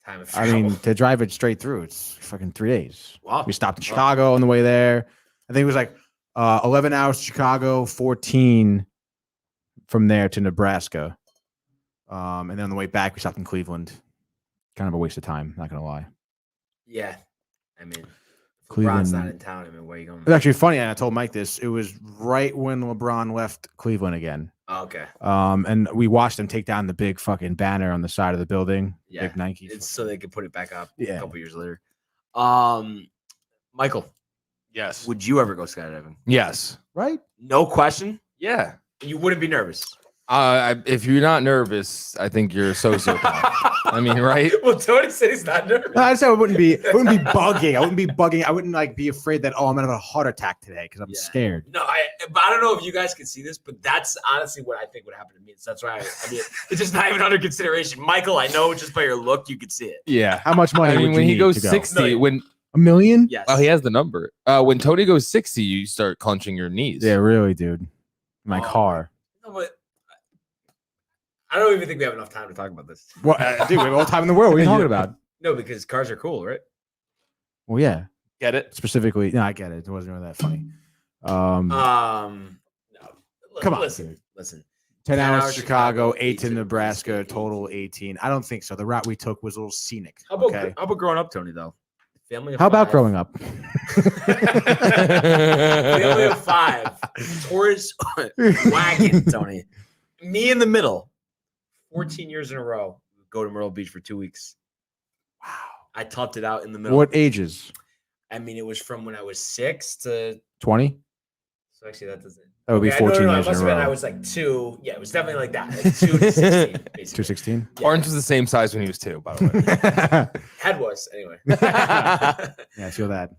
time of travel? I mean, to drive it straight through, it's fucking 3 days. Wow. We stopped in Chicago on the way there. I think it was 11 hours to Chicago, 14 from there to Nebraska. And then on the way back, we stopped in Cleveland. Kind of a waste of time, not going to lie. Yeah. I mean, Cleveland. LeBron's not in town. I mean, where are you going? It's actually funny, and I told Mike this. It was right when LeBron left Cleveland again. Oh, okay. And we watched them take down the big fucking banner on the side of the building. Yeah. Big Nike. It's so they could put it back up a couple years later. Michael. Yes. Would you ever go skydiving? Yes. Right? No question. Yeah. You wouldn't be nervous. If you're not nervous, I think you're a sociopath. I mean, right? Well, Tony said he's not nervous. No, I said I wouldn't be bugging. I wouldn't be bugging. I wouldn't be afraid that, I'm gonna have a heart attack today because I'm scared. No, but I don't know if you guys can see this, but that's honestly what I think would happen to me. So that's why I mean, it's just not even under consideration. Michael, I know just by your look, you could see it. Yeah. How much money? I mean, would when you he need goes to go? 60, when $1 million? Yes. Oh, he has the number. When Tony goes 60, you start clenching your knees. Yeah, really, dude. My car. No, but I don't even think we have enough time to talk about this. Well, dude, we have all the time in the world. What are you talking about? No, because cars are cool, right? Well, yeah. Get it? Specifically, no, I get it. It wasn't really that funny. No. Come on, listen, dude. listen. 10 hours to Chicago, 8 to Nebraska, total 18. I don't think so. The route we took was a little scenic. How about okay? how about growing up, Tony? Though, family. Of How about five. growing up? Family of 5. Taurus wagon, Tony. Me in the middle. 14 years in a row. Go to Myrtle Beach for 2 weeks. Wow. I topped it out in the middle. What ages? I mean, it was from when I was 6 to 20. So actually, that doesn't. That would be 14 no, years it must in a have been. row. I was like 2. Yeah, it was definitely like that. Like 2 to 16, basically. 216. Yeah. Orange was the same size when he was 2, by the way. Head was anyway. Yeah, I feel that.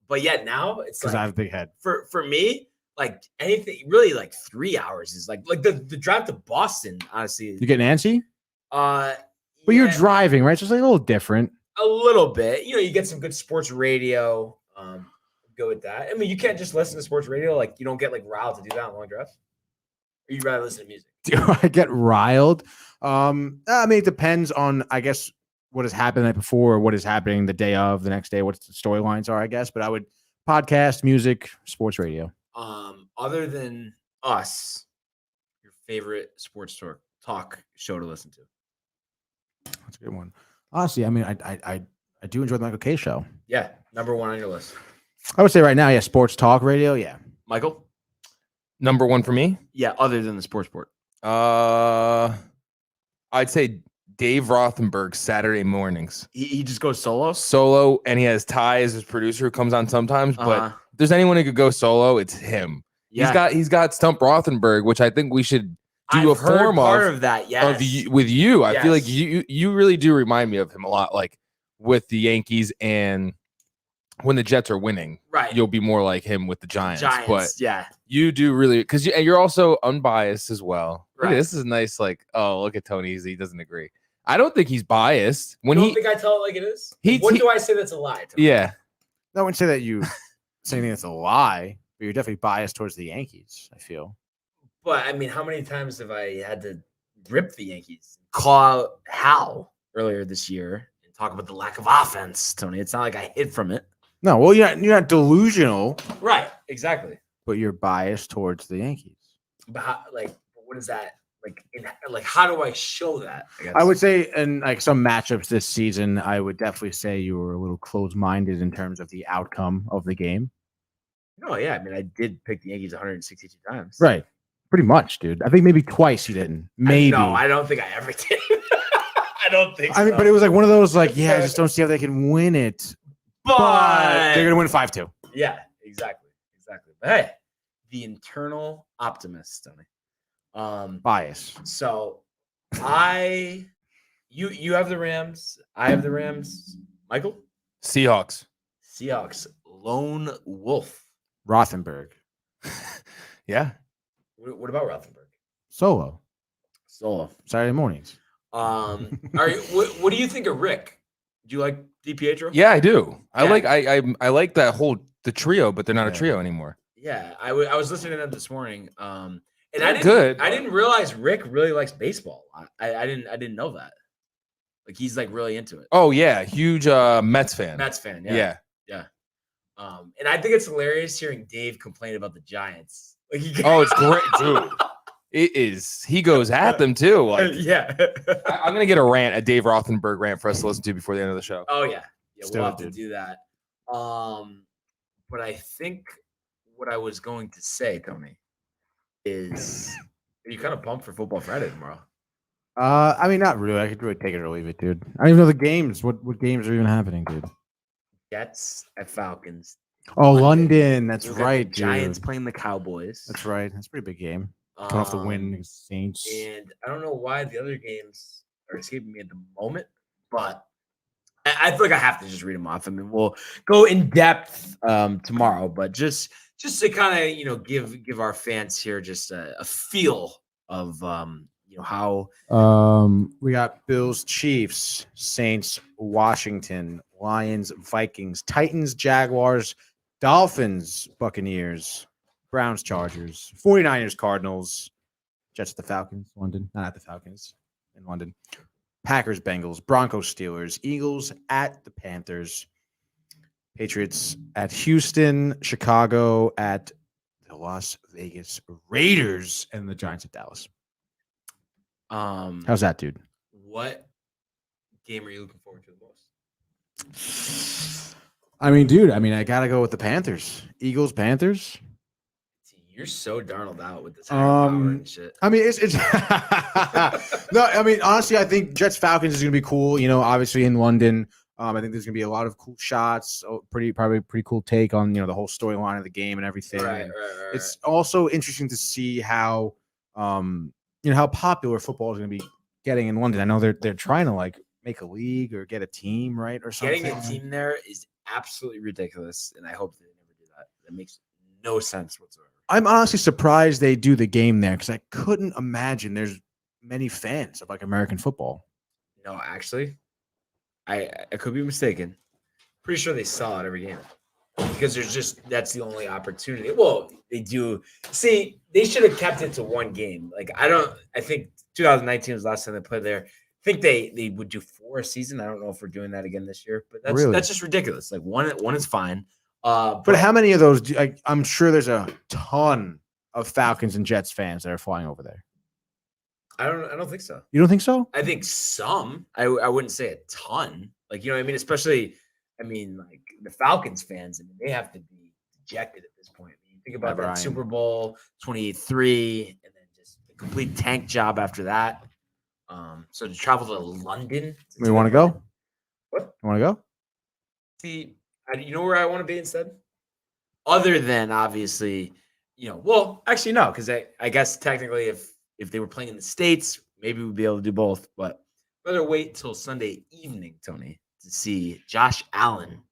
But yeah, now it's Because like I have a big head. for me, like anything really like 3 hours is like the drive to Boston, honestly. You getting antsy? But But you're driving, right? So it's like a little different. a little bit. You know, you get some good sports radio. Go with that. I mean, you can't just listen to sports radio. Like, you don't get like riled to do that on long drives. Or you'd rather listen to music. Do I get riled? I mean, it depends on, I guess, what has happened the night before or what is happening the day of, the next day, what the storylines are, I guess. But I would podcast, music, sports radio. Other than us, your favorite sports talk show to listen to? That's a good one. Honestly, I mean, I do enjoy the Michael K show. Yeah, number 1 on your list. I would say right now, yeah, sports talk radio, yeah. Michael? Number 1 for me? Yeah, other than the sports port. I'd say Dave Rothenberg Saturday mornings. He just goes solo? Solo, and he has Ty as his producer who comes on sometimes. But if there's anyone who could go solo, it's him. Yeah. He's got Stump Rothenberg, which I think we should do I've a form part of that. Yes. with you. I feel like Yes. you really do remind me of him a lot, like with the Yankees and when the Jets are winning. Right. You'll be more like him with the Giants. But yeah. you do really because you're also unbiased as well. Look at Right. this is nice. Like, oh, look at Tony. He doesn't agree. I don't think he's biased. When You don't think I tell it like it is? What do I say that's a lie? Tony? yeah. I wouldn't say that you say anything that's a lie, but you're definitely biased towards the Yankees, I feel. But I mean, how many times have I had to rip the Yankees? Call out Hal earlier this year and talk about the lack of offense, Tony. It's not like I hid from it. No, well, you're not delusional, Right. Exactly. but you're biased towards the Yankees. But how, what is that? How do I show that? I guess. I would say in like some matchups this season, I would definitely say you were a little closed-minded in terms of the outcome of the game. No, yeah. I mean, I did pick the Yankees 162 times. Right. Pretty much, dude. I think maybe twice you didn't. Maybe. No, I don't think I ever did. I don't think so. I mean, but it was like one of those, like, yeah, I just don't see how they can win it. But they're gonna win 5-2. Yeah, exactly. But hey, the internal optimist, Tony. Bias. So you have the Rams. I have the Rams. Michael? Seahawks. Lone Wolf. Rothenberg. Yeah. What about Rothenberg? Solo. Saturday mornings. All right. What do you think of Rick? Do you like DiPietro? Yeah, I do. Yeah. I like that the trio, but they're not a trio anymore. Yeah, I was listening to them this morning. And Good. I didn't realize Rick really likes baseball. I didn't know that. Like he's like really into it. Oh yeah, huge Mets fan. Mets fan. Yeah. And I think it's hilarious hearing Dave complain about the Giants. Like Oh, it's great, dude. It is. He goes at them too. Like, yeah. I'm gonna get a Dave Rothenberg rant for us to listen to before the end of the show. Oh yeah. Still We'll have to dude. do that. But I think what I was going to say, Tony, is are you kind of pumped for Football Friday tomorrow? I mean, not really. I could really take it or leave it, dude. I don't even know the games. What games are even happening, dude? Jets at Falcons. Oh, London. That's We got right, the Giants dude. playing the Cowboys. That's right. That's a pretty big game. Coming off the win against the Saints. And I don't know why the other games are escaping me at the moment, but I feel like I have to just read them off. I mean, we'll go in depth tomorrow, but just to kind of give our fans here just a feel of how We got Bills, Chiefs, Saints, Washington, Lions, Vikings, Titans, Jaguars, Dolphins, Buccaneers, Browns, Chargers, 49ers, Cardinals, Jets at the Falcons, London. Not at the Falcons, in London. Packers, Bengals, Broncos, Steelers, Eagles at the Panthers, Patriots at Houston, Chicago at the Las Vegas Raiders, and the Giants at Dallas. How's that, dude? What game are you looking forward to the most? I mean, dude, I gotta go with the Panthers. Eagles, Panthers. You're so Darnold out with this power and shit. I mean, it's no. I mean, honestly, I think Jets Falcons is gonna be cool. You know, obviously in London, I think there's gonna be a lot of cool shots. Probably pretty cool take on the whole storyline of the game and everything. Right. It's also interesting to see how how popular football is gonna be getting in London. I know they're trying to like make a league or get a team, right, or something. Getting a team there is absolutely ridiculous, and I hope they never do that. That makes no sense whatsoever. I'm honestly surprised they do the game there because I couldn't imagine there's many fans of like American football. No, actually, I could be mistaken. Pretty sure they sell out every game because that's the only opportunity. Well, they do. See, they should have kept it to one game. Like I think 2019 was the last time they played there. I think they would do 4 a season. I don't know if we're doing that again this year, but that's just ridiculous. Like one is fine. But how many of those? I'm sure there's a ton of Falcons and Jets fans that are flying over there. I don't think so. You don't think so? I think some. I wouldn't say a ton. Like, you know what I mean? Especially, like the Falcons fans. I mean, they have to be dejected at this point. I mean, you think about that Super Bowl 28-3, and then just a complete tank job after that. So to travel to London. We want to go. What? You want to go? See. You know where I want to be instead? Other than obviously, well, actually no, because I guess technically if they were playing in the States, maybe we'd be able to do both. But I'd rather wait till Sunday evening, Tony, to see Josh Allen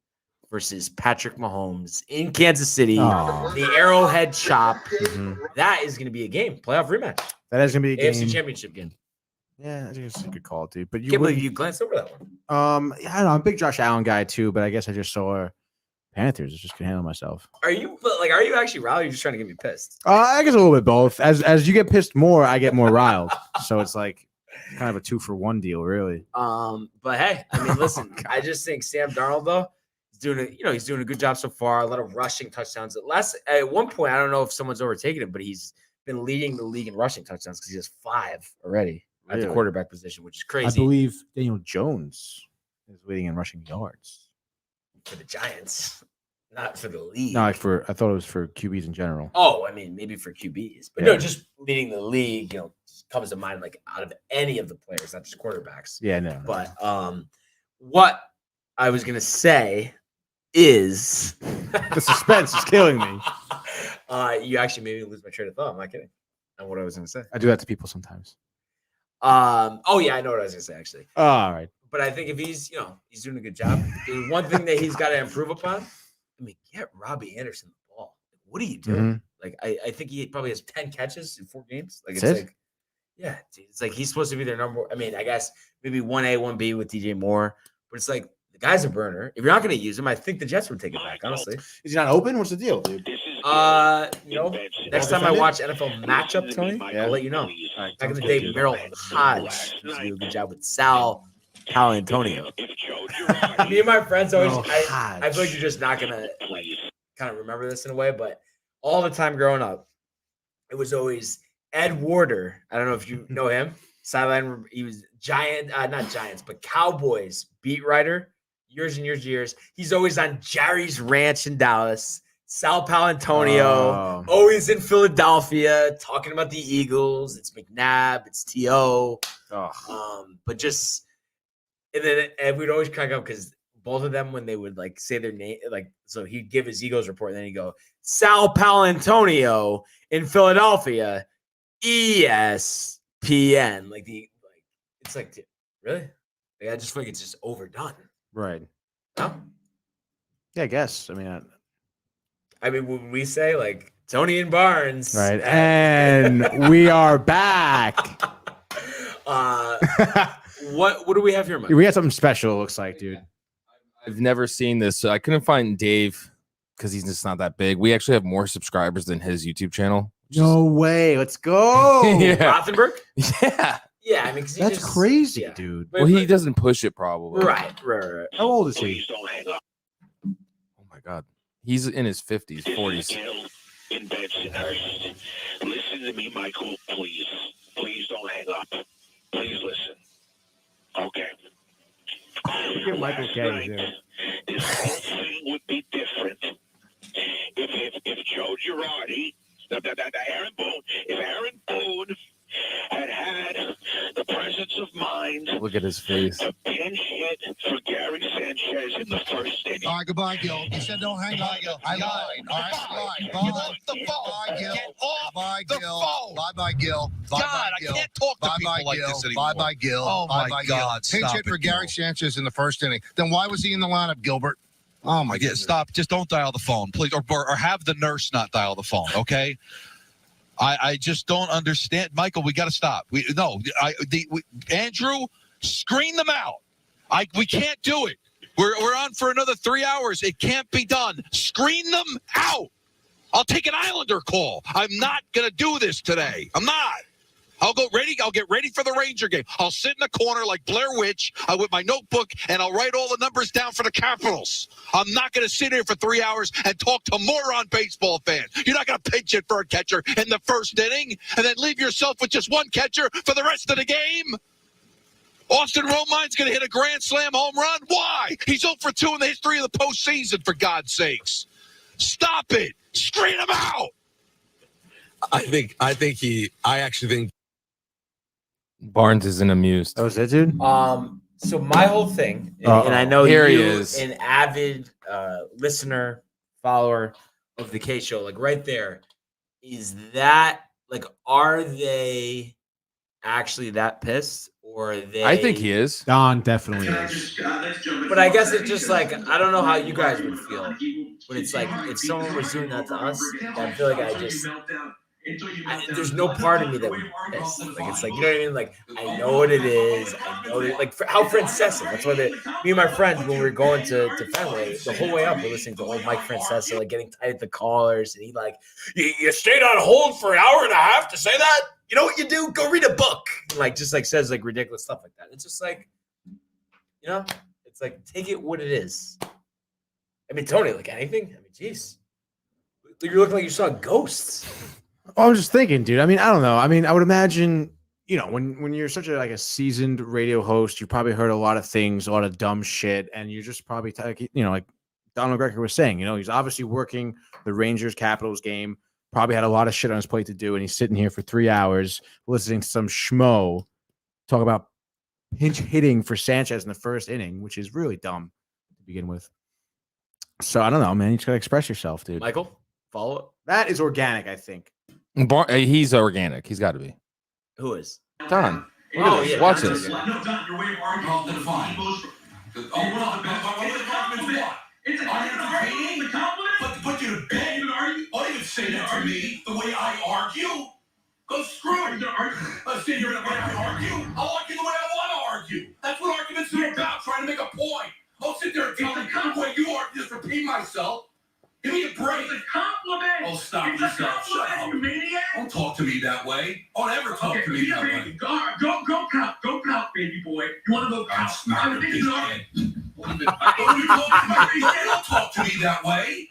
versus Patrick Mahomes in Kansas City, the Arrowhead Chop. Mm-hmm. That is going to be a game, playoff rematch. That is going to be a AFC game. Championship game. Yeah, I think it's a good call, dude. But Can't believe you glanced over that one. I don't know. I'm a big Josh Allen guy too, but I guess I just saw Panthers. I just couldn't handle myself. Are you actually riled? Or are you just trying to get me pissed? I guess a little bit both. As you get pissed more, I get more riled. So it's like kind of a 2-for-1 deal, really. But hey, I mean, listen, I just think Sam Darnold though he's doing a good job so far. A lot of rushing touchdowns. At one point, I don't know if someone's overtaken him, but he's been leading the league in rushing touchdowns because he has 5 already. At the quarterback position, which is crazy. I believe Daniel Jones is leading in rushing yards for the Giants, not for the league. No, I thought it was for QBs in general. Oh, I mean, maybe for QBs, but no, just leading the league. Just comes to mind like out of any of the players, not just quarterbacks. Yeah, no. But what I was gonna say is the suspense is killing me. You actually made me lose my train of thought. I'm not kidding. And what I was gonna say. I do that to people sometimes. Oh yeah, I know what I was gonna say actually. All right. But I think if he's doing a good job, the one thing that he's got to improve upon, get Robbie Anderson the ball. What are you doing? Mm-hmm. Like I think he probably has 10 catches in 4 games. Like That's it's like, yeah, dude, it's like he's supposed to be their number. I mean, I guess maybe 1A, 1B with DJ Moore, but it's like the guy's a burner. If you're not going to use him, I think the Jets would take it back. Honestly, is he not open? What's the deal, dude? Next time I watch NFL matchup, Tony, I'll let you know. Right, back in the day, Merrill Hodge used to do a good job with Sal Palantonio. Me and my friends always, I feel like you're just not gonna like kind of remember this in a way, but all the time growing up, it was always Ed Warder. I don't know if you know him. Sideline, he was not Giants, but Cowboys beat writer. Years and years and years. He's always on Jerry's Ranch in Dallas. Sal Palantonio, always in Philadelphia, talking about the Eagles. It's McNabb, it's T.O. But just, and we'd always crack up because both of them, when they would like say their name, like, so he'd give his Eagles report and then he'd go, Sal Palantonio in Philadelphia, ESPN. It's like, dude, really? Like, I just feel like it's just overdone. Right. No? Yeah, I guess. I mean, when we say like Tony and Barnes, right? And we are back. What do we have here, Mike? We got something special. It looks like, dude. I've never seen this. So I couldn't find Dave because he's just not that big. We actually have more subscribers than his YouTube channel. No way. Let's go. Yeah. Rothenberg? Yeah. Yeah, I mean, 'cause he That's just- crazy, yeah. dude. But- Well, he doesn't push it probably. Right. How old is he? Please don't hang up. Oh my God. He's in his 50s, 40s. Gil in Bensonhurst. Listen to me, Michael, please. Please don't hang up. Please listen. Okay. Look at Michael Last K. night, there. this whole thing would be different if Joe Girardi, if Aaron Boone had the presence of mind Look at his face. to pinch hit for Gary Sanchez in the first inning. All right, goodbye, Gil. You said don't hang up. I lied. All right, bye. Get off the phone. Bye, Gil. Get off Bye, the Gil. phone. Bye, Gil. God, I can't talk to people like this anymore. Bye, Gil. Oh, my God, Pinch stop hit for it, Gary Gil. Sanchez in the first inning. Then why was he in the lineup, Gilbert? Oh, my Yeah, goodness. stop. Just don't dial the phone, please, or have the nurse not dial the phone, okay? I just don't understand, Michael. We got to stop. Andrew, screen them out. We can't do it. We're on for another 3 hours. It can't be done. Screen them out. I'll take an Islander call. I'm not gonna do this today. I'm not. I'll get ready for the Ranger game. I'll sit in the corner like Blair Witch with my notebook, and I'll write all the numbers down for the Capitals. I'm not going to sit here for 3 hours and talk to moron baseball fans. You're not going to pinch it for a catcher in the first inning and then leave yourself with just one catcher for the rest of the game. Austin Romine's going to hit a grand slam home run. Why? He's 0 for 2 in the history of the postseason, for God's sakes. Stop it. Screen him out. I actually think Barnes isn't amused. That was it, dude? So my whole thing, and Uh-oh. I know Here he you, is. an avid listener, follower of the K Show, like right there, is that like, are they actually that pissed, or are they? I think he is. Don definitely is. But I guess it's just like, I don't know how you guys would feel, but it's like if someone was doing that to us, I feel like there's no part of me that would be pissed. Like, it's like, you know what I mean? Like, I know what it is. I know that, like, how Francesa. That's why me and my friends, when we were going to Fenway, the whole way up, we're listening to old Mike Francesa, like, getting tight at the collars. And he, like, you stayed on hold for an hour and a half to say that? You know what you do? Go read a book. And, like, just, like, says, like, ridiculous stuff like that. It's just, like, you know? It's, like, take it what it is. I mean, Tony, like, anything? I mean, jeez. You're looking like you saw ghosts. Oh, I'm just thinking, dude. I mean, I don't know. I mean, I would imagine, you know, when you're such a seasoned radio host, you probably heard a lot of things, a lot of dumb shit, and you're just probably like Donald Grecker was saying, you know, he's obviously working the Rangers Capitals game, probably had a lot of shit on his plate to do, and he's sitting here for 3 hours listening to some schmo talk about pinch hitting for Sanchez in the first inning, which is really dumb to begin with. So I don't know, man. You just gotta express yourself, dude. Michael, follow up. That is organic, I think. He's organic. He's got to be. Who is? Don. Oh, yeah. Watch this. No, Don, you're way of arguing the fine. It's a compliment. But you're bad. You argue. Oh, you say that to me the way I argue. Go screw it. Let's sit here and the way I argue. I'll argue the way I want to argue. That's what arguments are about. Trying to make a point. I'll sit there and tell me the way you are. Just repeat myself. Give me a break. It's a compliment. Oh, stop yourself. Shut up. You maniac. Don't talk to me that way. Don't ever talk to me that way. Go cop, baby boy. You want to go cop? I'm thinking Don't talk to me that way.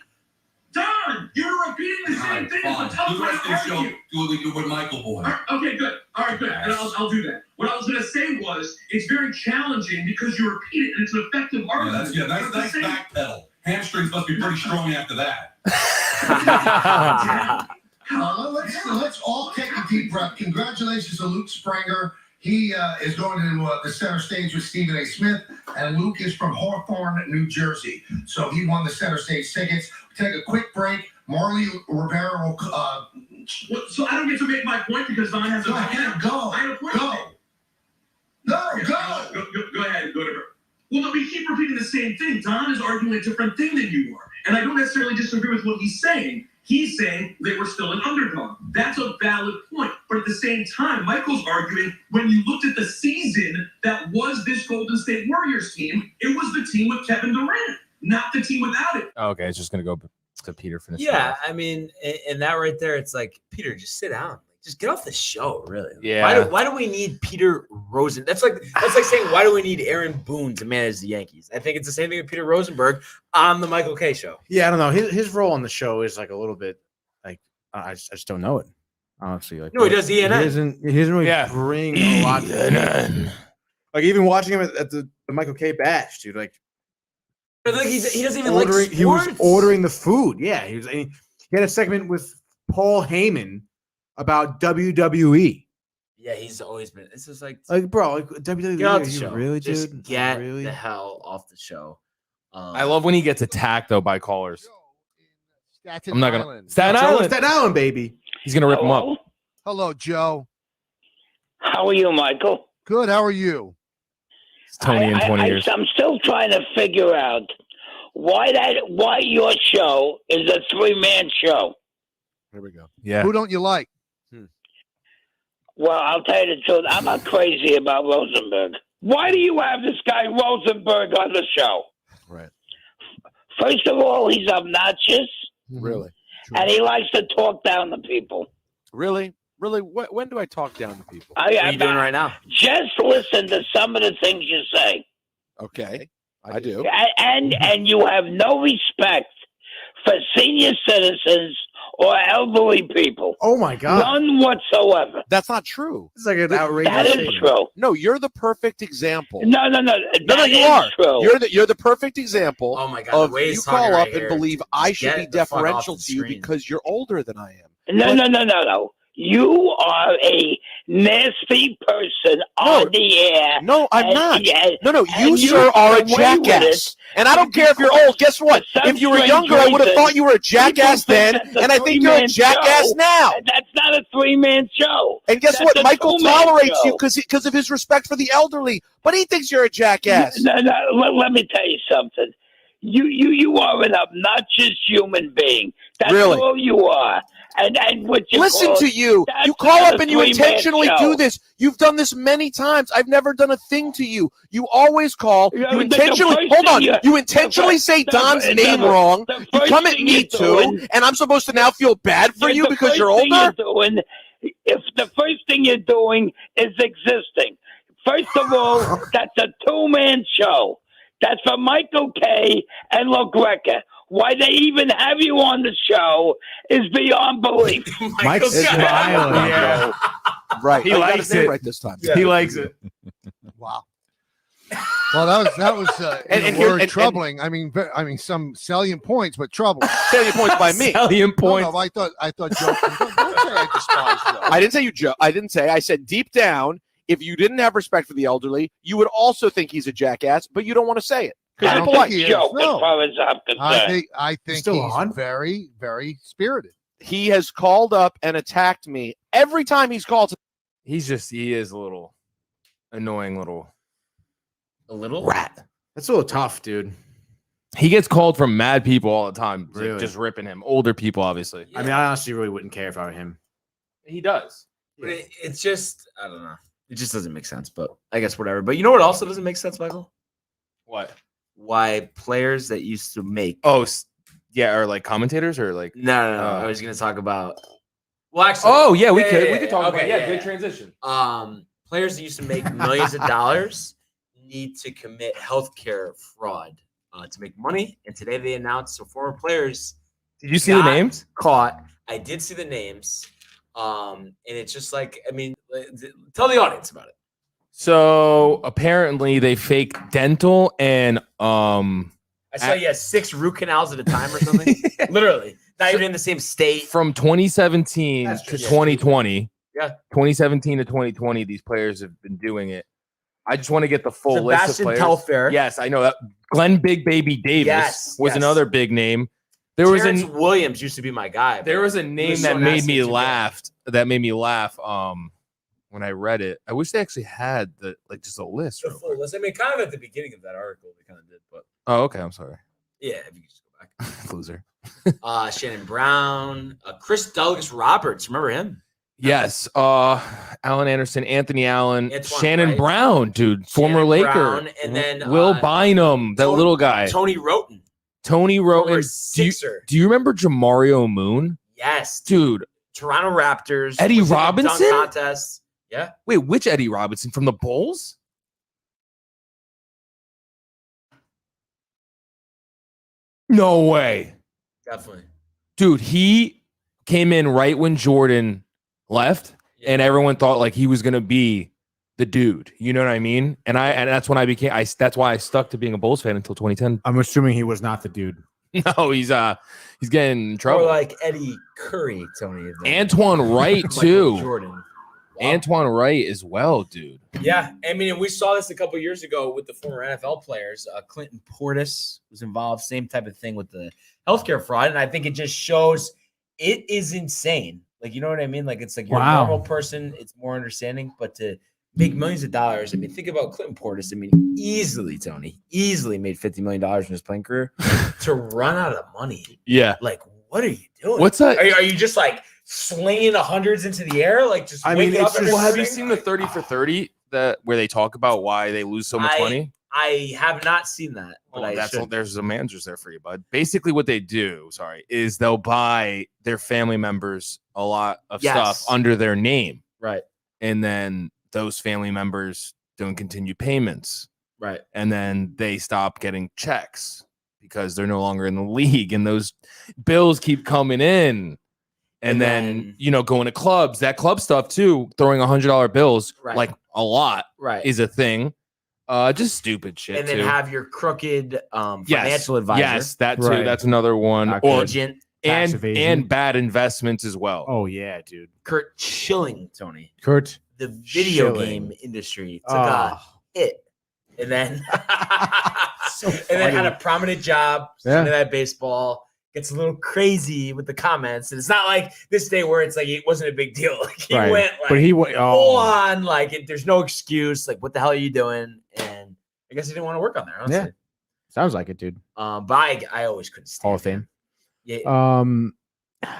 Don, you're repeating the same thing. Fine. Do the rest of the show. Do it with Michael boy. Okay, good. All right, good. And I'll do that. What I was going to say was, it's very challenging because you repeat it and it's an effective argument. Nice backpedal. Hamstrings must be pretty strong after that. Let's all take a deep breath. Congratulations to Luke Springer. He is going to the center stage with Stephen A. Smith, and Luke is from Hawthorne, New Jersey. So he won the center stage tickets. Take a quick break. Marley Rivera will. So I don't get to make my point because Don has a Go ahead. Go. I have a point. Go. No, go. Go ahead. Go to her. Well, but we keep repeating the same thing. Don is arguing a different thing than you are. And I don't necessarily disagree with what he's saying. He's saying they were still an underdog. That's a valid point. But at the same time, Michael's arguing when you looked at the season that was this Golden State Warriors team, it was the team with Kevin Durant, not the team without it. Okay, it's just going to go. to Peter for this. Yeah, I mean, and that right there, it's like, Peter, just sit down. Just get off the show, really. Yeah. Why do we need Peter Rosen? That's like saying, why do we need Aaron Boone to manage the Yankees? I think it's the same thing with Peter Rosenberg on the Michael Kay show. Yeah, I don't know. His role on the show is like a little bit like I just don't know it. Honestly, like No, he does ENN. He doesn't really bring a lot to it. Like even watching him at the Michael Kay bash, dude. Like he doesn't even like sports. He was ordering the food. Yeah, he had a segment with Paul Heyman about WWE. Yeah, he's always been. This is like bro, like WWE. Get off the show. Really, just dude? Get really? the hell off the show. I love when he gets attacked though by callers. Staten I'm not gonna Island. Staten Island, baby. He's gonna rip him up. Hello, Joe. How are you, Michael? Good. How are you? It's Tony in 20 years. I'm still trying to figure out why your show is a 3-man show. Here we go. Yeah. Who don't you like? Well, I'll tell you the truth. I'm not crazy about Rosenberg. Why do you have this guy Rosenberg on the show? Right. First of all, he's obnoxious. Really? And he likes to talk down to people. Really? When do I talk down to people? What are you doing right now? Just listen to some of the things you say. Okay, I do. And you have no respect for senior citizens or elderly people. Oh my God! None whatsoever. That's not true. It's like an outrageous. That is true. No, you're the perfect example. No. No, That you is are. true. You're the perfect example. Oh my God! Of the way you he's call talking up right and here. believe I should be Get the fuck off deferential the to you screen. because you're older than I am. No. You are a nasty person on the air. No, I'm not. No, you, and sir, are a get away with jackass. it And I don't care if you're old. Guess what? for some If you were strange younger, I would have reason, thought you were a jackass people then, think that's and I think you're a 3-man jackass show. now. That's not a 3-man show. And guess That's what? a Michael 2-man tolerates show. you because of his respect for the elderly, but he thinks you're a jackass. No, let me tell you something. You are an obnoxious human being. That's Really? all you are. And what you Listen call, to you. that's You call not up a and you 3-man intentionally show. do this. You've done this many times. I've never done a thing to you. You always call. Yeah, You the intentionally first hold on. thing You intentionally say Don's name wrong. the You first come at thing me you're too, doing- and I'm supposed to now feel bad for you the because first you're thing older. doing, if the first thing you're doing is existing, first of all, that's a 2-man show. That's for Michael Kay and LaGreca. Why they even have you on the show is beyond belief. Mike's smiling. Yeah. Right. He I got likes his name it. right this time. He likes it. Wow. Well, that was And in a here- word, and- troubling. I mean, some salient points, but troubling. Salient points by me. Salient points. No, I thought Joe. Don't say I despise Joe. I didn't say you, Joe. I didn't say. I said deep down, if you didn't have respect for the elderly, you would also think he's a jackass, but you don't want to say it because I you're don't polite. think he is. Joke, No. as far as I'm concerned. I think Still he's on? very, very spirited. He has called up and attacked me every time he's called. He is a little annoying little rat. That's a little tough, dude. He gets called from mad people all the time, Really? just ripping him. Older people, obviously. I mean, I honestly really wouldn't care if I were him. He does. But it's just, I don't know. It just doesn't make sense, but I guess whatever. But you know what also doesn't make sense, Michael? What? Why players that used to make. Oh, yeah, or like commentators or like. No. I was going to talk about. Well, actually. Oh, yeah, we could talk about. okay, Yeah, good transition. Players that used to make millions of dollars need to commit healthcare fraud to make money. And today they announced some former players. Did you see the got names? Caught. I did see the names. And it's just like, I mean, tell the audience about it. So apparently they fake dental and I saw you had 6 root canals at a time or something. Literally. Not even in the same state. from 2017 That's to just 2020. Yeah. 2017 to 2020, these players have been doing it. I just want to get the full list of Sebastian players. Telfair. Yes, I know that. Glenn Big Baby Davis Yes, was yes. another big name. There Terrence was Williams used to be my guy. there was a name was that so made nasty me too, laugh. That made me laugh. When I read it, I wish they actually had the just a list. The real full quick. list. I mean, kind of at the beginning of that article, they kind of did, but Oh, okay. I'm sorry, yeah, if you could just go back. loser. Shannon Brown, Chris Douglas Roberts. Remember him? Yes. Alan Anderson, Anthony Allen, Antoine Shannon Wright. Brown, dude, former Shannon Laker. Brown, and then Will Bynum, that Tony- little guy. Tony Roten. Tony wrote. Former And Sixer. do you remember Jamario Moon? Yes, Dude. Toronto Raptors. Eddie was in the Robinson? dunk contest. Yeah. Wait, which Eddie Robinson from the Bulls? No way. Definitely. Dude, he came in right when Jordan left, and everyone thought like he was gonna be the dude. You know what I mean? And that's when I became that's why I stuck to being a Bulls fan until 2010. I'm assuming he was not the dude. No, he's getting in trouble. Or like Eddie Curry, Tony. Antoine Wright too. Jordan. Antoine Wright as well, dude. Yeah, I mean, we saw this a couple years ago with the former NFL players. Clinton Portis was involved, same type of thing with the healthcare fraud, and I think it just shows it is insane. Like, you know what I mean? Like, it's like you're a normal person, it's more understanding, but to make millions of dollars. I mean, think about Clinton Portis. I mean, Tony, easily made $50 million in his playing career to run out of money. Yeah. Like, what are you doing? What's that? Are you just like slinging the hundreds into the air? Like, just I mean, up every have you morning? seen the 30 for 30 where they talk about why they lose so much money? I have not seen that, but There's some answers there for you, bud. Basically, what they do, is they'll buy their family members a lot of stuff under their name, right? And then those family members don't continue payments, right? And then they stop getting checks because they're no longer in the league, and those bills keep coming in. And then going to clubs, that club stuff too, throwing $100 bills, like a lot, is a thing. Just stupid shit. And then too. have your crooked financial advisor. Yes, that too. That's another one. Or agent and bad investments as well. Oh yeah, dude. Kurt Schilling, Tony. Kurt. The video Schilling. game industry took a hit, and then and then had a prominent job. Sunday Night Baseball. Gets a little crazy with the comments, and it's not like this day where it's like it wasn't a big deal. Like he went, like, but he went full on, like there's no excuse. Like, what the hell are you doing? And I guess he didn't want to work on there. Honestly. Yeah, sounds like it, dude. But I always couldn't stand Hall of Fame. Yeah.